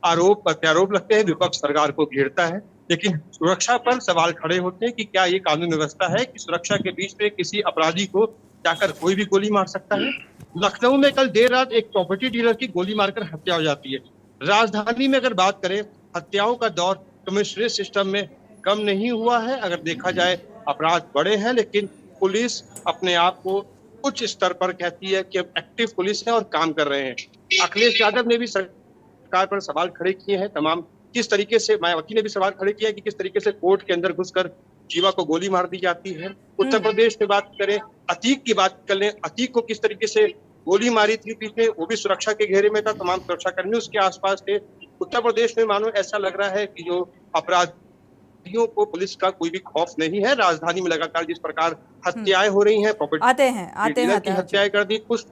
Speaker 13: आरोप प्रत्यारोप लगते हैं, विपक्ष सरकार को घेरता है, लेकिन सुरक्षा पर सवाल खड़े होते हैं कि क्या ये कानून व्यवस्था है कि सुरक्षा के बीच में किसी अपराधी को जाकर कोई भी गोली मार सकता है। लखनऊ में कल देर रात एक प्रॉपर्टी डीलर की गोली मारकर हत्या हो जाती है। राजधानी में अगर बात करें, हत्याओं का दौर कमिश्नरेट सिस्टम में कम नहीं हुआ है। अगर देखा जाए अपराध बड़े हैं, लेकिन पुलिस अपने आप को उच्च स्तर पर कहती है कि अब एक्टिव पुलिस है और काम कर रहे हैं। अखिलेश यादव ने भी सरकार पर सवाल खड़े किए हैं, तमाम किस तरीके से, मायावती ने भी सवाल खड़े किया कि किस तरीके से कोर्ट के अंदर घुसकर जीवा को गोली मार दी जाती है। उत्तर प्रदेश में बात करें, अतीक की बात कर लें, अतीक को किस तरीके से गोली मारी थी पीछे, वो भी सुरक्षा के घेरे में था, तमाम सुरक्षा कर्मी उसके आसपास थे। उत्तर प्रदेश में मानो ऐसा लग रहा है कि जो अपराधियों को पुलिस का कोई भी खौफ नहीं है। राजधानी में लगातार जिस प्रकार हत्याएं हो रही हैं, प्रॉपर्टी की हत्याएं कर दी, कुछ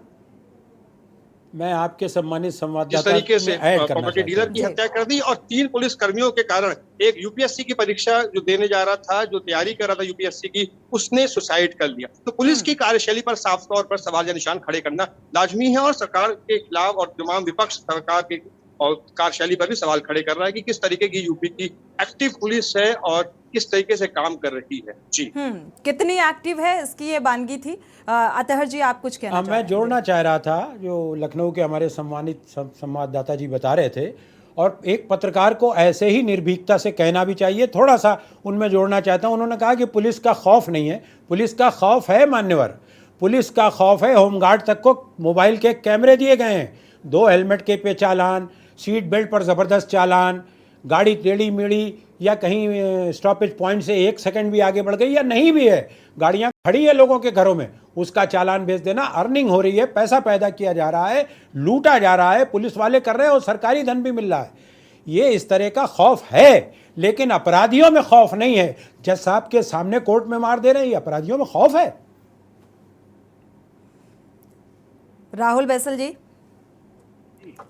Speaker 12: मैं आपके सम्मानित संवाददाता
Speaker 13: जिस तरीके से प्रॉपर्टी डीलर की हत्या कर दी, और 3 पुलिस कर्मियों के कारण एक यूपीएससी की परीक्षा जो देने जा रहा था, जो तैयारी कर रहा था यूपीएससी की, उसने सुसाइड कर लिया। तो पुलिस की कार्यशैली पर साफ तौर पर सवाल या निशान खड़े करना लाजमी है, और सरकार के खिलाफ और तमाम विपक्ष सरकार के और कार्यशैली पर भी सवाल खड़े कर रहा है कि किस तरीके की यूपी की एक्टिव पुलिस है और किस तरीके से काम कर रही है। जी
Speaker 1: कितनी एक्टिव है, इसकी ये बानगी थी। अतहर जी, आप कुछ कहना
Speaker 12: मैं जोड़ना चाह रहा था जो लखनऊ के हमारे सम्मानित संवाददाता जी बता रहे थे, और एक पत्रकार को ऐसे ही निर्भीकता से कहना भी चाहिए। थोड़ा सा उनमें जोड़ना चाहता हूँ। उन्होंने कहा कि पुलिस का खौफ नहीं है। पुलिस का खौफ है मान्यवर, पुलिस का खौफ है। होमगार्ड तक को मोबाइल के कैमरे दिए गए हैं, 2 हेलमेट के पे चालान, सीट बेल्ट पर ज़बरदस्त चालान, गाड़ी टेढ़ी मेढ़ी या कहीं स्टॉपेज पॉइंट से 1 सेकंड भी आगे बढ़ गई या नहीं भी है, गाड़ियां खड़ी है लोगों के घरों में, उसका चालान भेज देना। अर्निंग हो रही है, पैसा पैदा किया जा रहा है, लूटा जा रहा है, पुलिस वाले कर रहे हैं और सरकारी धन भी मिल रहा है। ये इस तरह का खौफ है, लेकिन अपराधियों में खौफ नहीं है। जज साहब के सामने कोर्ट में मार दे रहे हैं, ये अपराधियों में खौफ है।
Speaker 1: राहुल बैसल जी,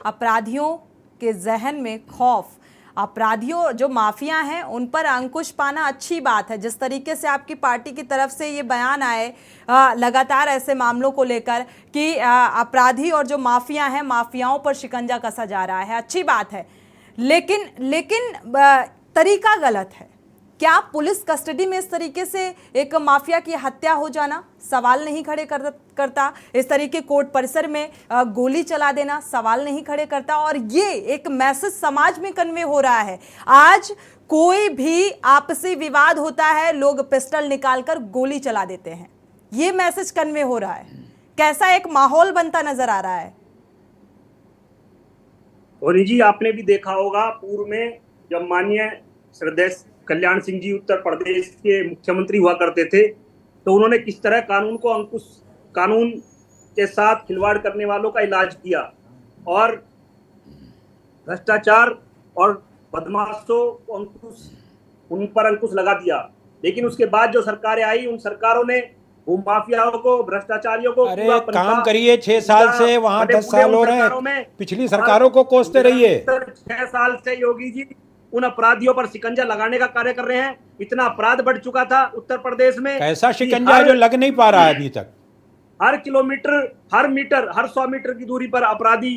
Speaker 1: अपराधियों के जहन में खौफ, अपराधियों जो माफिया हैं उन पर अंकुश पाना अच्छी बात है। जिस तरीके से आपकी पार्टी की तरफ से ये बयान आए लगातार ऐसे मामलों को लेकर कि अपराधी और जो माफिया हैं, माफियाओं पर शिकंजा कसा जा रहा है, अच्छी बात है, लेकिन तरीका गलत है। क्या पुलिस कस्टडी में इस तरीके से एक माफिया की हत्या हो जाना सवाल नहीं खड़े करता? इस तरीके कोर्ट परिसर में गोली चला देना सवाल नहीं खड़े करता? और ये एक मैसेज समाज में कन्वे हो रहा है। आज कोई भी आपसी विवाद होता है, लोग पिस्टल निकालकर गोली चला देते हैं, ये मैसेज कन्वे हो रहा है। कैसा एक माहौल बनता नजर आ रहा है?
Speaker 11: और जी आपने भी देखा होगा पूर्व में जब माननीय श्रद्धेय कल्याण सिंह जी उत्तर प्रदेश के मुख्यमंत्री हुआ करते थे, तो उन्होंने किस तरह कानून के साथ खिलवाड़ करने वालों का इलाज किया और भ्रष्टाचार और बदमाशों को उन पर अंकुश लगा दिया। लेकिन उसके बाद जो सरकारें आई, उन सरकारों ने माफियाओं को, भ्रष्टाचारियों को,
Speaker 12: अरे काम करिए, 6 साल से वहाँ 10 साल हो रहे हैं, पिछली सरकारों को कोसते रहिए।
Speaker 11: 6 साल से योगी जी उन अपराधियों पर शिकंजा लगाने का कार्य कर रहे हैं। इतना अपराध बढ़ चुका था उत्तर प्रदेश में,
Speaker 12: ऐसा शिकंजा है जो लग नहीं पा रहा है अभी तक।
Speaker 11: हर किलोमीटर, हर मीटर, हर 100 मीटर की दूरी पर अपराधी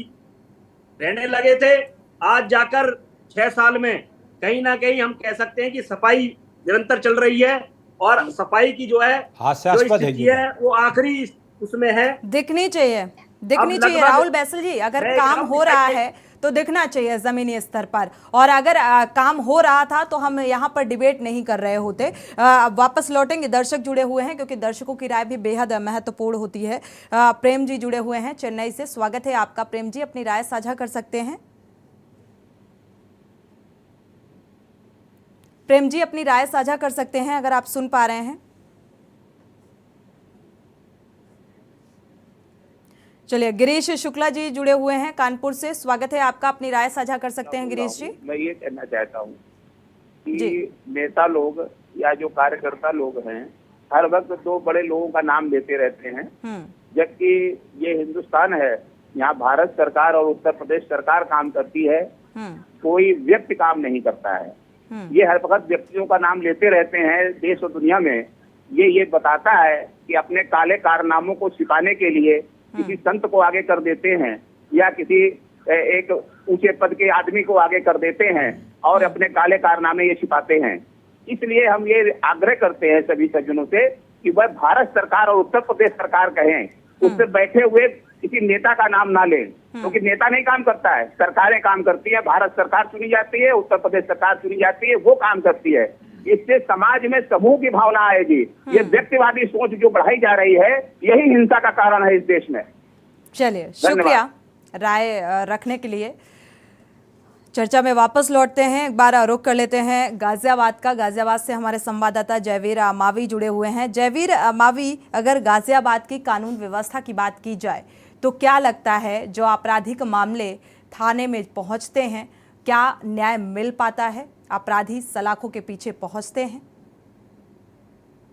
Speaker 11: रहने लगे थे। आज जाकर 6 साल में कहीं ना कहीं हम कह सकते हैं कि सफाई निरंतर चल रही है और सफाई की जो है स्थिति है वो आखिरी उसमें है।
Speaker 1: दिखनी चाहिए राहुल बैसल जी। अगर काम हो रहा है तो दिखना चाहिए जमीनी स्तर पर, और अगर काम हो रहा था तो हम यहाँ पर डिबेट नहीं कर रहे होते। वापस लौटेंगे, दर्शक जुड़े हुए हैं क्योंकि दर्शकों की राय भी बेहद महत्वपूर्ण होती है। प्रेम जी जुड़े हुए हैं चेन्नई से, स्वागत है आपका। प्रेम जी अपनी राय साझा कर सकते हैं। प्रेम जी अपनी राय साझा कर सकते हैं अगर आप सुन पा रहे हैं। चलिए, गिरीश शुक्ला जी जुड़े हुए हैं कानपुर से, स्वागत है आपका। अपनी राय साझा कर सकते हैं गिरीश जी।
Speaker 14: मैं ये कहना चाहता हूँ कि नेता लोग या जो कार्यकर्ता लोग हैं हर वक्त 2 बड़े लोगों का नाम लेते रहते हैं, जबकि ये हिंदुस्तान है, यहाँ भारत सरकार और उत्तर प्रदेश सरकार काम करती है, कोई व्यक्ति काम नहीं करता है। ये हर वक्त व्यक्तियों का नाम लेते रहते हैं देश और दुनिया में। ये बताता है कि अपने काले कारनामों को छिपाने के लिए किसी संत को आगे कर देते हैं या किसी एक ऊंचे पद के आदमी को आगे कर देते हैं और अपने काले कारनामे ये छिपाते हैं। इसलिए हम ये आग्रह करते हैं सभी सज्जनों से कि वह भारत सरकार और उत्तर प्रदेश सरकार कहें, उससे बैठे हुए किसी नेता का नाम ना लें, क्योंकि नेता नहीं काम करता है, सरकारें काम करती है। भारत सरकार चुनी जाती है, उत्तर प्रदेश सरकार चुनी जाती है, वो काम करती है। इससे समाज में समूह की भावना आएगी। ये व्यक्तिवादी सोच जो बढ़ाई जा रही है, यही हिंसा का कारण है इस देश में।
Speaker 1: चलिए, शुक्रिया राय रखने के लिए। चर्चा में वापस लौटते हैं, एक बार रुख कर लेते हैं गाजियाबाद का। गाजियाबाद से हमारे संवाददाता जयवीर मावी जुड़े हुए हैं। जयवीर मावी, अगर गाजियाबाद की कानून व्यवस्था की बात की जाए तो क्या लगता है जो आपराधिक मामले थाने में पहुंचते हैं, क्या न्याय मिल पाता है? अपराधी सलाखों के पीछे पहुंचते हैं?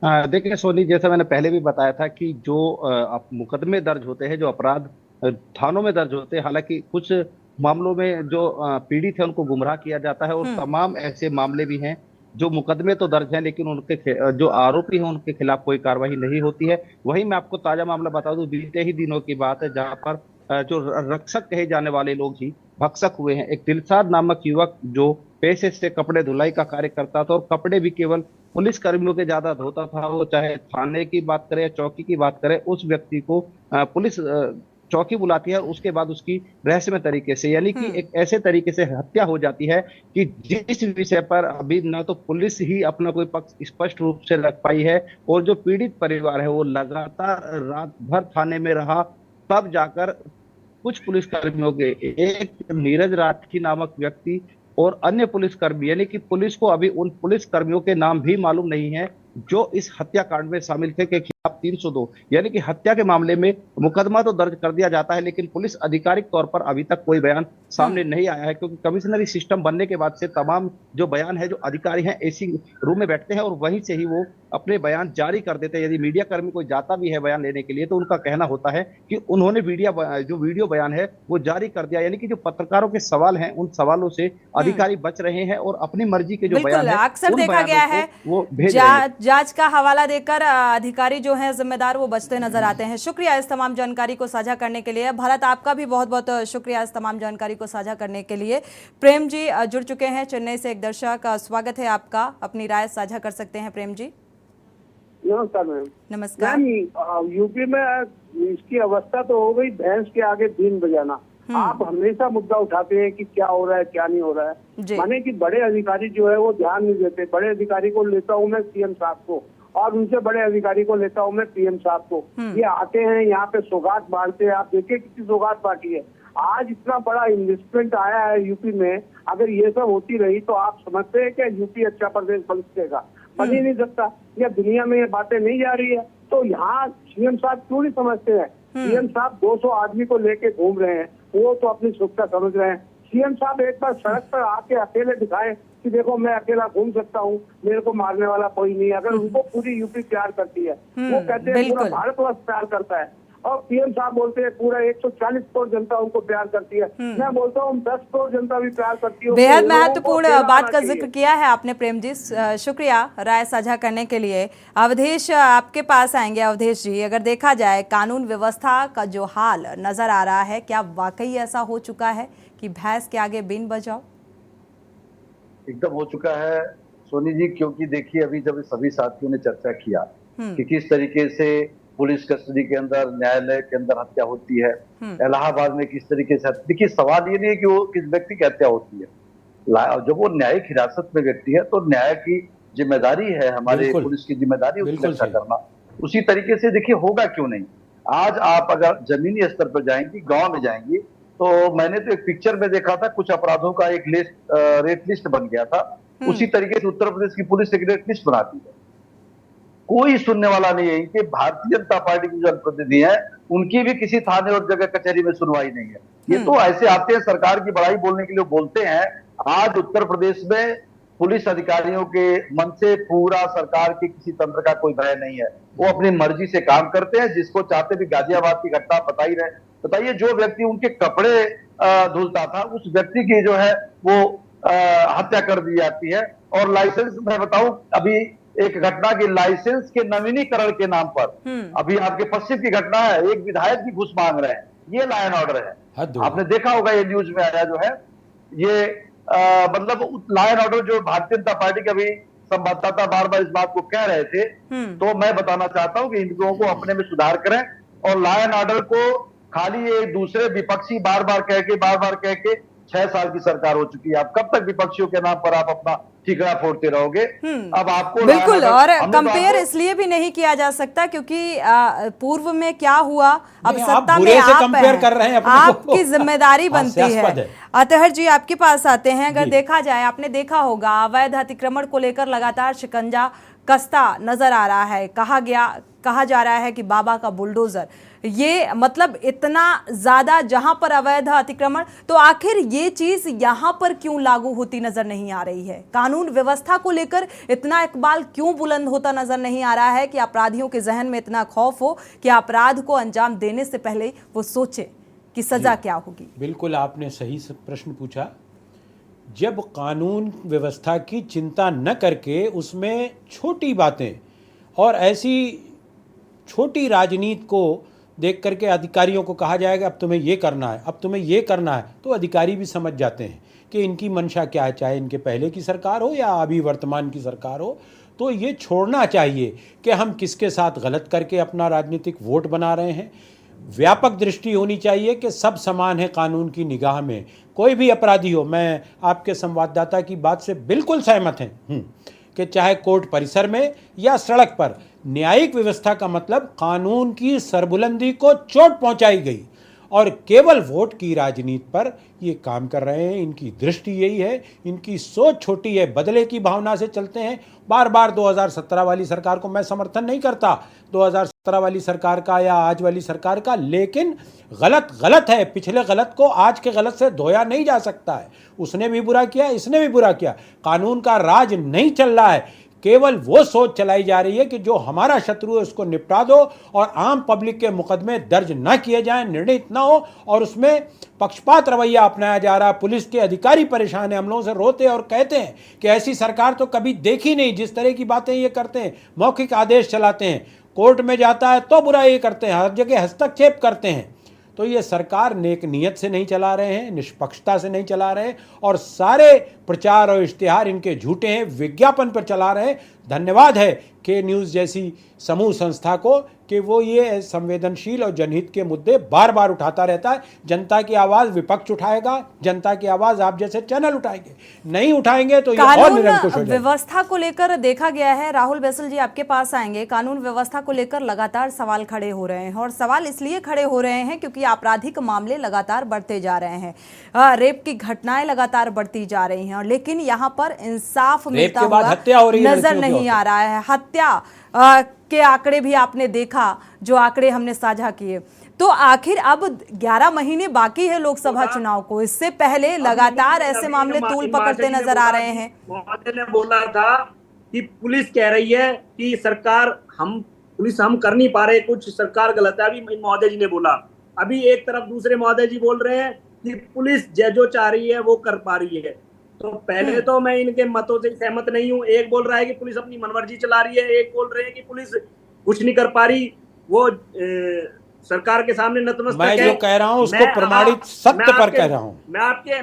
Speaker 9: देखिए सोनी, जैसा मैंने पहले भी बताया था कि जो मुकदमे दर्ज होते हैं, जो अपराध थानों में दर्ज होते हैं, हालांकि कुछ मामलों में जो पीड़ित है उनको गुमराह किया जाता है और तमाम ऐसे मामले भी हैं जो मुकदमे तो दर्ज हैं लेकिन उनके जो आरोपी हैं उनके खिलाफ कोई कार्रवाई नहीं होती है। वहीं मैं आपको ताजा मामला बता दूं, बीते ही दिनों की बात है जहां पर जो रक्षक कहे जाने वाले लोग ही भक्षक हुए हैं। एक दिलशाद नामक युवक जो पेशे से कपड़े धुलाई का कार्य करता था और कपड़े भी केवल पुलिस कर्मियों के ज्यादा धोता था, वो चाहे थाने की बात करें या चौकी की बात करें, उस व्यक्ति को पुलिस चौकी बुलाती है और उसके बाद उसकी रहस्यमय तरीके से, यानी कि एक ऐसे तरीके से हत्या हो जाती है कि जिस विषय पर अभी न तो पुलिस ही अपना कोई पक्ष स्पष्ट रूप से रख पाई है और जो पीड़ित परिवार है वो लगातार रात भर थाने में रहा, तब जाकर कुछ पुलिस कर्मियों के, एक नीरज राठी नामक व्यक्ति और अन्य पुलिसकर्मी, यानी कि पुलिस को अभी उन पुलिस कर्मियों के नाम भी मालूम नहीं है जो इस हत्याकांड में शामिल थे, के खिलाफ 302 यानी कि हत्या के मामले में मुकदमा तो दर्ज कर दिया जाता है, लेकिन पुलिस आधिकारिक तौर पर अभी तक कोई बयान सामने नहीं आया है, क्योंकि कमिश्नरी सिस्टम बनने के बाद से तमाम जो बयान है, जो अधिकारी हैं एसी रूम में बैठते हैं और वहीं से ही वो अपने बयान जारी कर देते हैं। यदि मीडिया कर्मी कोई जाता भी है बयान लेने के लिए तो उनका कहना होता है कि उन्होंने वीडियो बयान है वो जारी कर दिया, यानी कि जो पत्रकारों के सवाल हैं उन सवालों से अधिकारी बच रहे हैं और अपनी मर्जी के जो बयान है
Speaker 1: अक्सर
Speaker 9: उन
Speaker 1: देखा गया है
Speaker 9: वो भेज रहे हैं।
Speaker 1: जांच का हवाला देकर अधिकारी जो हैं जिम्मेदार वो बचते नजर आते हैं। शुक्रिया इस तमाम जानकारी को साझा करने के लिए। भारत, आपका भी बहुत बहुत शुक्रिया इस तमाम जानकारी को साझा करने के लिए। प्रेम जी जुड़ चुके हैं चेन्नई से, एक दर्शक, स्वागत है आपका, अपनी राय साझा कर सकते हैं प्रेम जी।
Speaker 15: नमस्कार मैम।
Speaker 1: नमस्कार।
Speaker 15: यूपी में इसकी अवस्था तो हो गई भैंस के आगे बीन बजाना। आप हमेशा मुद्दा उठाते हैं कि क्या हो रहा है क्या नहीं हो रहा है, माने कि बड़े अधिकारी जो है वो ध्यान नहीं देते। बड़े अधिकारी को लेता हूँ मैं सीएम साहब को, और उनसे बड़े अधिकारी को लेता हूँ मैं पीएम साहब को। ये आते हैं यहाँ पे सौगात बांटते हैं। आप देखिए कितनी सौगात बांटी है। आज इतना बड़ा इन्वेस्टमेंट आया है यूपी में, अगर ये सब होती रही तो आप समझते हैं कि यूपी अच्छा प्रदेश बन सकेगा? बन ही नहीं सकता। या दुनिया में ये बातें नहीं जा रही है तो यहाँ सीएम साहब क्यों नहीं समझते हैं? सीएम साहब 200 आदमी को लेके घूम रहे हैं, वो तो अपनी सुरक्षा समझ रहे हैं। सीएम साहब एक बार सड़क पर आके अकेले दिखाएं कि देखो मैं अकेला घूम सकता हूँ, मेरे को मारने वाला कोई नहीं। अगर उनको पूरी यूपी प्यार करती है, वो कहते हैं पूरा भारतवर्ष प्यार करता है, और पीएम साहब बोलते हैं पूरा 140 करोड़ जनता उनको प्यार करती है। मैं बोलता हूँ 10 करोड़ जनता भी प्यार करती है।
Speaker 1: बेहद महत्वपूर्ण बात का जिक्र किया है आपने प्रेम जी, शुक्रिया राय साझा करने के लिए। अवधेश, आपके पास आएंगे। अवधेश जी, अगर देखा जाए कानून व्यवस्था का जो हाल नजर आ रहा है, क्या वाकई ऐसा हो चुका है कि भैंस के आगे बीन बजाओ?
Speaker 10: एकदम हो चुका है सोनी जी, क्योंकि देखिए अभी जब सभी साथियों ने चर्चा किया कि किस तरीके से पुलिस कस्टडी के अंदर, न्यायालय के अंदर हत्या होती है, इलाहाबाद में किस तरीके से, देखिए सवाल ये नहीं है कि वो किस व्यक्ति की हत्या होती है। जब वो न्यायिक हिरासत में व्यक्ति है तो न्याय की जिम्मेदारी है, हमारे पुलिस की जिम्मेदारी उसकी रक्षा करना। उसी तरीके से देखिए होगा क्यों नहीं। आज आप अगर जमीनी स्तर पर जाएंगी, गाँव में जाएंगी, तो मैंने तो एक पिक्चर में देखा था कुछ अपराधों का एक रेट लिस्ट बन गया था। उसी तरीके से उत्तर प्रदेश की पुलिस एक रेट लिस्ट बनाती है। कोई सुनने वाला नहीं है कि भारतीय जनता पार्टी की जनप्रतिनिधि है, उनकी भी किसी थाने और जगह कचहरी में सुनवाई नहीं है। ये तो ऐसे आते हैं सरकार की बड़ाई बोलने के लिए बोलते हैं। आज उत्तर प्रदेश में पुलिस अधिकारियों के मन से पूरा सरकार के किसी तंत्र का कोई भय नहीं है। वो अपनी मर्जी से काम करते हैं, जिसको चाहते भी। गाजियाबाद की घटना बताइए, जो व्यक्ति उनके कपड़े धुलता था उस व्यक्ति की जो है वो हत्या कर दी जाती है। और लाइसेंस, मैं बताऊं, अभी एक घटना की लाइसेंस के नवीनीकरण के नाम पर अभी आपके पश्चिम की घटना है, एक विधायक भी घूस मांग रहे हैं। ये लॉ एंड ऑर्डर है। आपने देखा होगा, ये न्यूज में आया जो है ये मतलब लॉ एंड ऑर्डर जो भारतीय जनता पार्टी के अभी संवाददाता बार बार इस बात को कह रहे थे, तो मैं बताना चाहता हूं कि इन लोगों को अपने में सुधार करें और लॉ एंड ऑर्डर को खाली एक दूसरे विपक्षी बार बार कह के 6 साल की सरकार हो चुकी है। आप कब तक विपक्षियों के नाम पर आप अपना ठिकरा फोड़ते रहोगे? अब आपको
Speaker 1: बिल्कुल, और कंपेयर इसलिए भी नहीं किया जा सकता क्योंकि पूर्व में क्या हुआ, अब सत्ता में आप
Speaker 12: कर रहे हैं,
Speaker 1: आपकी जिम्मेदारी बनती है। अतहर जी, आपके पास आते हैं। अगर देखा जाए, आपने देखा होगा अवैध अतिक्रमण को लेकर लगातार शिकंजा कसता नजर आ रहा है। कहा जा रहा है कि बाबा का बुलडोजर, ये मतलब इतना ज्यादा जहां पर अवैध अतिक्रमण, तो आखिर ये चीज यहां पर क्यों लागू होती नजर नहीं आ रही है? कानून व्यवस्था को लेकर इतना इकबाल क्यों बुलंद होता नजर नहीं आ रहा है कि अपराधियों के जहन में इतना खौफ हो कि अपराध को अंजाम देने से पहले वो सोचे कि सजा क्या होगी?
Speaker 12: बिल्कुल, आपने सही प्रश्न पूछा। जब कानून व्यवस्था की चिंता न करके उसमें छोटी बातें और ऐसी छोटी राजनीति को देख करके अधिकारियों को कहा जाएगा अब तुम्हें ये करना है, अब तुम्हें ये करना है, तो अधिकारी भी समझ जाते हैं कि इनकी मंशा क्या है, चाहे इनके पहले की सरकार हो या अभी वर्तमान की सरकार हो। तो ये छोड़ना चाहिए कि हम किसके साथ गलत करके अपना राजनीतिक वोट बना रहे हैं। व्यापक दृष्टि होनी चाहिए कि सब समान है कानून की निगाह में, कोई भी अपराधी हो। मैं आपके संवाददाता की बात से बिल्कुल सहमत हैं कि चाहे कोर्ट परिसर में या सड़क पर, न्यायिक व्यवस्था का मतलब कानून की सरबुलंदी को चोट पहुंचाई गई और केवल वोट की राजनीति पर ये काम कर रहे हैं। इनकी दृष्टि यही है, इनकी सोच छोटी है, बदले की भावना से चलते हैं। बार बार 2017 वाली सरकार को मैं समर्थन नहीं करता, 2017 वाली सरकार का या आज वाली सरकार का, लेकिन गलत गलत है। पिछले गलत को आज के गलत से धोया नहीं जा सकता है। उसने भी बुरा किया, इसने भी बुरा किया। कानून का राज नहीं चल रहा है, केवल वो सोच चलाई जा रही है कि जो हमारा शत्रु है उसको निपटा दो और आम पब्लिक के मुकदमे दर्ज ना किए जाएं, निर्णित ना हो, और उसमें पक्षपात रवैया अपनाया जा रहा है। पुलिस के अधिकारी परेशान हैं, हम लोगों से रोते और कहते हैं कि ऐसी सरकार तो कभी देखी नहीं। जिस तरह की बातें ये करते हैं, मौखिक आदेश चलाते हैं, कोर्ट में जाता है तो बुरा ये करते हैं, हर जगह हस्तक्षेप करते हैं। तो ये सरकार नेक नियत से नहीं चला रहे हैं, निष्पक्षता से नहीं चला रहे हैं, और सारे प्रचार और इश्तिहार इनके झूठे हैं, विज्ञापन पर चला रहे हैं। धन्यवाद है के न्यूज़ जैसी समूह संस्था को कि वो ये संवेदनशील और जनहित के मुद्दे बार बार उठाता रहता है। जनता की आवाज़ विपक्ष उठाएगा, जनता की आवाज़ आप जैसे चैनल उठाएंगे, नहीं उठाएंगे तो ये और निरंकुश हो जाएगा।
Speaker 1: व्यवस्था को लेकर देखा गया है, राहुल बैसल जी आपके पास आएंगे। कानून व्यवस्था को लेकर लगातार सवाल खड़े हो रहे हैं, और सवाल इसलिए खड़े हो रहे हैं क्योंकि आपराधिक मामले लगातार बढ़ते जा रहे हैं, रेप की घटनाएं लगातार बढ़ती जा रही हैं, लेकिन यहाँ पर इंसाफ मिलता हुआ नजर नहीं आ रहा है। हत्या के आंकड़े भी आपने देखा, जो आंकड़े हमने साझा किए। तो आखिर अब 11 महीने बाकी है लोकसभा चुनाव को, इससे पहले लगातार ऐसे मामले तूल पकड़ते नजर आ रहे हैं।
Speaker 11: महोदय ने बोला था कि पुलिस कह रही है कि सरकार पुलिस हम कर नहीं पा रहे, कुछ सरकार गलत है। अभी महोदय जी ने बोला, अभी एक तरफ दूसरे महोदय जी बोल रहे हैं कि पुलिस जो चाह रही है वो कर पा रही है। तो पहले तो मैं इनके मतों से सहमत नहीं हूँ। एक बोल रहा है कि पुलिस अपनी मनमर्जी चला रही है, एक बोल रहे हैं कि पुलिस कुछ नहीं कर पा रही, वो सरकार के सामने नतमस्तक है।
Speaker 12: मैं जो कह रहा हूँ उसको प्रमाणित सत्य पर कह रहा हूँ।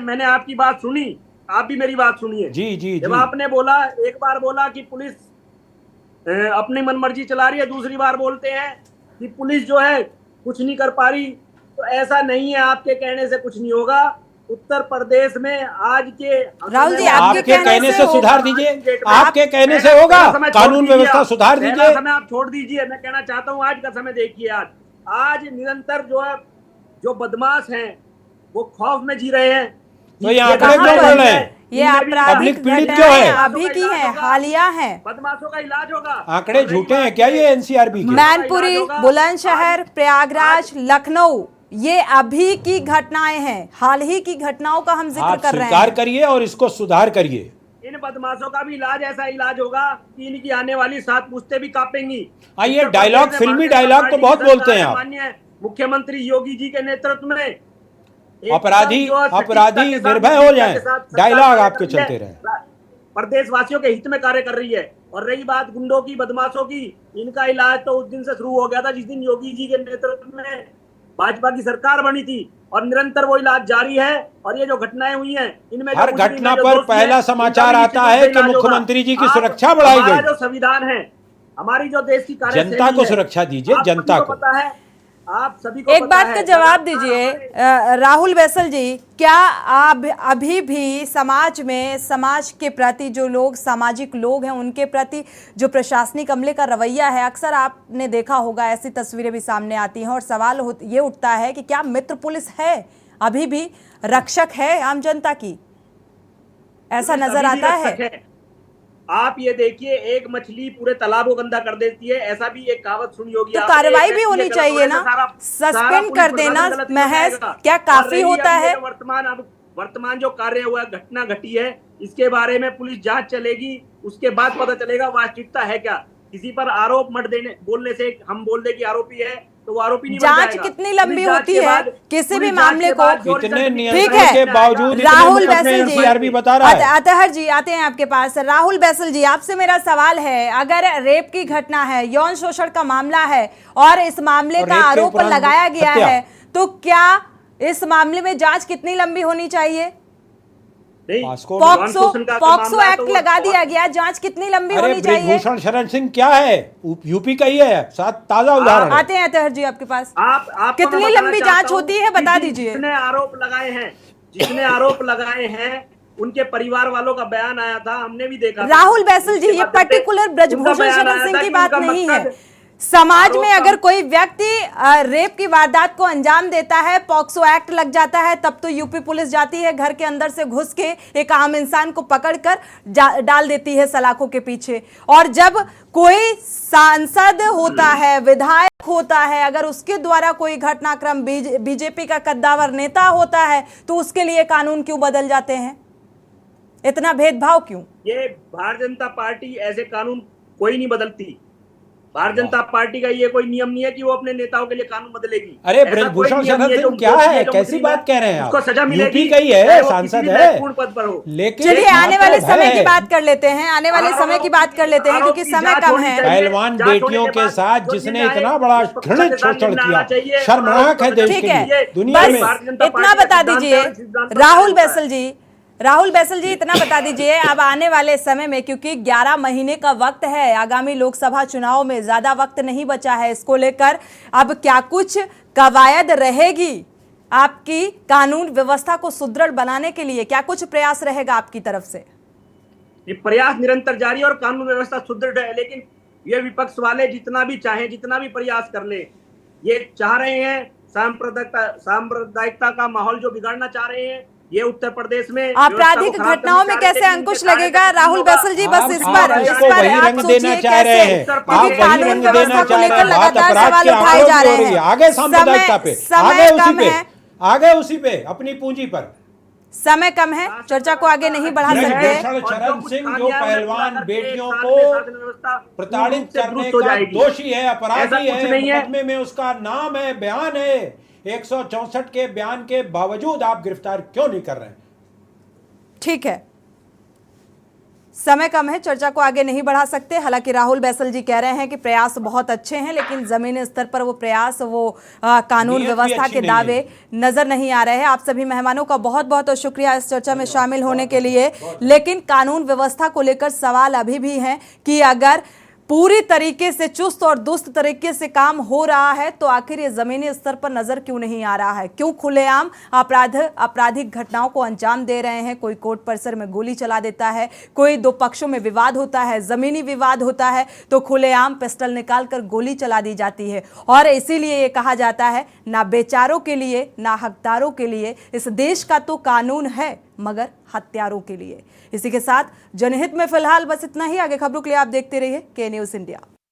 Speaker 11: मैंने आपकी बात सुनी, आप भी मेरी बात सुनिए।
Speaker 12: जी।
Speaker 11: जब आपने बोला, एक बार बोला कि पुलिस अपनी मनमर्जी चला रही है, दूसरी बार बोलते हैं कि पुलिस जो है कुछ नहीं कर पा रही। तो ऐसा नहीं है, आपके कहने से कुछ नहीं होगा। उत्तर प्रदेश में आज के
Speaker 1: राहुल जी
Speaker 12: आपके कहने से सुधार दीजिए, आपके कहने से होगा, कानून व्यवस्था सुधार दीजिए।
Speaker 11: समय आप छोड़ दीजिए, मैं कहना चाहता हूँ आज का समय देखिए। आज निरंतर जो बदमाश हैं वो खौफ में जी रहे हैं।
Speaker 12: तो ये आंकड़े क्यों बोल रहे हैं?
Speaker 1: ये आपराधिक
Speaker 12: पीड़ित क्यों है?
Speaker 1: अभी की है, हालिया है।
Speaker 11: बदमाशों का इलाज होगा।
Speaker 12: आंकड़े झूठे हैं क्या ये एनसीआरबी के?
Speaker 1: मैनपुरी, बुलंदशहर, प्रयागराज, लखनऊ, ये अभी की घटनाएं हैं, हाल ही की घटनाओं का हम जिक्र कर रहे हैं।
Speaker 12: स्वीकार करिए और इसको सुधार करिए।
Speaker 11: इन बदमाशों का भी इलाज ऐसा इलाज होगा कि इनकी आने वाली 7 पुश्तें भी कांपेंगी।
Speaker 12: ये डायलॉग, फिल्मी डायलॉग तो बहुत बोलते हैं आप।
Speaker 11: माननीय मुख्यमंत्री योगी जी के नेतृत्व में
Speaker 12: अपराधी निर्भय हो जाएं, डायलॉग आपके चलते रहे।
Speaker 11: प्रदेशवासियों के हित में कार्य कर रही है। और रही बात गुंडों की, बदमाशों की, इनका इलाज तो उस दिन से शुरू हो गया था जिस दिन योगी जी के नेतृत्व में भाजपा की सरकार बनी थी, और निरंतर वो इलाज जारी है। और ये जो घटनाएं हुई हैं, इनमें
Speaker 12: हर घटना पर पहला समाचार आता है कि मुख्यमंत्री जी की सुरक्षा बढ़ाई गई।
Speaker 11: जो संविधान है, हमारी जो देश की
Speaker 12: जनता को सुरक्षा दीजिए, जनता को
Speaker 11: पता है, आप सभी को
Speaker 1: एक
Speaker 11: पता
Speaker 1: बात
Speaker 11: है।
Speaker 1: का जवाब दीजिए राहुल बैसल जी, क्या आप अभी भी समाज में, समाज के प्रति जो लोग, सामाजिक लोग हैं, उनके प्रति जो प्रशासनिक अमले का रवैया है, अक्सर आपने देखा होगा ऐसी तस्वीरें भी सामने आती हैं, और सवाल ये उठता है कि क्या मित्र पुलिस है, अभी भी रक्षक है आम जनता की? ऐसा नजर आता है।
Speaker 11: आप ये देखिए, एक मछली पूरे तालाब को गंदा कर देती है, ऐसा भी एक कहावत सुनी होगी।
Speaker 1: तो कार्रवाई भी होनी चाहिए ना, सस्पेंड कर देना महज क्या काफी होता है?
Speaker 11: वर्तमान जो कार्य हुआ, घटना घटी है, इसके बारे में पुलिस जांच चलेगी, उसके बाद पता चलेगा वास्तविकता है क्या। किसी पर आरोप मत बोलने से हम बोल दे कि आरोपी है तो वो आरोपी नहीं बन जाएगा।
Speaker 1: जांच कितनी लंबी होती है किसी भी मामले को?
Speaker 12: ठीक है, के बावजूद
Speaker 1: राहुल बैसल जी
Speaker 12: बता रहा है।
Speaker 1: अतहर जी आते हैं आपके पास। राहुल बैसल जी, आपसे मेरा सवाल है, अगर रेप की घटना है, यौन शोषण का मामला है, और इस मामले का आरोप लगाया गया है, तो क्या इस मामले में जांच कितनी लंबी होनी चाहिए? पॉक्सो एक्ट लगा दिया गया, जांच कितनी लंबी होनी चाहिए?
Speaker 12: ब्रिजभूषण शरण सिंह क्या है, यूपी का ही है, साथ ताजा उदाहरण।
Speaker 1: आते हैं अतहर जी आपके पास।
Speaker 11: आप
Speaker 1: कितनी लंबी जांच होती है, बता दीजिए।
Speaker 11: जिसने आरोप लगाए हैं उनके परिवार वालों का बयान आया था, हमने भी देखा।
Speaker 1: राहुल बैसल जी, ये पर्टिकुलर ब्रिजभूषण शरण सिंह की बात नहीं है, समाज में अगर कोई व्यक्ति रेप की वारदात को अंजाम देता है, पॉक्सो एक्ट लग जाता है, तब तो यूपी पुलिस जाती है, घर के अंदर से घुस के एक आम इंसान को पकड़कर डाल देती है सलाखों के पीछे। और जब कोई सांसद होता है, विधायक होता है, अगर उसके द्वारा कोई घटनाक्रम बीजेपी का कद्दावर नेता होता है, तो उसके लिए कानून क्यों बदल जाते हैं? इतना भेदभाव क्यों?
Speaker 11: ये भारतीय जनता पार्टी ऐसे कानून कोई नहीं बदलती। भारतीय जनता पार्टी का ये कोई नियम नहीं है कि वो अपने नेताओं के लिए कानून बदलेगी।
Speaker 12: अरे ब्रजभूषण शरण सिंह क्या है, कैसी बात कह रहे हैं आप?
Speaker 11: उसको सजा मिलेगी,
Speaker 12: यूपी का ही है, सांसद है,
Speaker 11: पूर्ण पद पर हो।
Speaker 12: लेकिन
Speaker 1: चलिए आने वाले समय की बात कर लेते हैं, आने वाले समय की बात कर लेते हैं, क्योंकि समय कम है।
Speaker 12: पहलवान बेटियों के साथ जिसने इतना बड़ा घृणित शोषण किया, शर्मनाक है देश के लिए, दुनिया में।
Speaker 1: इतना बता दीजिए राहुल बैसल जी, इतना बता दीजिए अब आने वाले समय में, क्योंकि 11 महीने का वक्त है, आगामी लोकसभा चुनाव में ज्यादा वक्त नहीं बचा है, इसको लेकर अब क्या कुछ कवायद रहेगी आपकी कानून व्यवस्था को सुदृढ़ बनाने के लिए? क्या कुछ प्रयास रहेगा आपकी तरफ से?
Speaker 11: ये प्रयास निरंतर जारी है और कानून व्यवस्था सुदृढ़ है, लेकिन ये विपक्ष वाले जितना भी चाहे, जितना भी प्रयास कर ले, ये चाह रहे हैं सांप्रदायिकता का माहौल जो बिगाड़ना चाह रहे हैं। ये उत्तर प्रदेश में
Speaker 1: आपराधिक घटनाओं में कैसे अंकुश लगेगा? राहुल बैसल जी, बस इस पर
Speaker 12: रंग देना चाह रहे हैं,
Speaker 1: कानून व्यवस्था को लेकर लगातार सवाल उठाए जा रहे हैं।
Speaker 12: आगे सांप्रदायिकता पे, आगे उसी पे अपनी पूंजी पर।
Speaker 1: समय कम है, चर्चा को आगे नहीं बढ़ा सकते।
Speaker 12: शरण सिंह जो पहलवान बेटियों को प्रताड़ित करने का दोषी है, अपराधी है, मुकदमे में उसका नाम है, बयान है, 164 के बयान के बावजूद आप गिरफ्तार क्यों नहीं कर रहे हैं?
Speaker 1: ठीक है, समय कम है, चर्चा को आगे नहीं बढ़ा सकते। हालांकि राहुल बैसल जी कह रहे हैं कि प्रयास बहुत अच्छे हैं, लेकिन जमीनी स्तर पर वो प्रयास, कानून व्यवस्था के दावे नजर नहीं आ रहे हैं। आप सभी मेहमानों का बहुत बहुत शुक्रिया इस चर्चा में शामिल होने के लिए। लेकिन कानून व्यवस्था को लेकर सवाल अभी भी है कि अगर पूरी तरीके से चुस्त और दुरुस्त तरीके से काम हो रहा है, तो आखिर ये जमीनी स्तर पर नजर क्यों नहीं आ रहा है? क्यों खुलेआम आपराधिक घटनाओं को अंजाम दे रहे हैं? कोई कोर्ट परिसर में गोली चला देता है, कोई दो पक्षों में विवाद होता है, जमीनी विवाद होता है, तो खुलेआम पिस्टल निकालकर गोली चला दी जाती है। और इसीलिए ये कहा जाता है, ना बेचारों के लिए ना हकदारों के लिए इस देश का तो कानून है, मगर हत्यारों के लिए। इसी के साथ जनहित में फिलहाल बस इतना ही। आगे खबरों के लिए आप देखते रहिए के न्यूज़ इंडिया।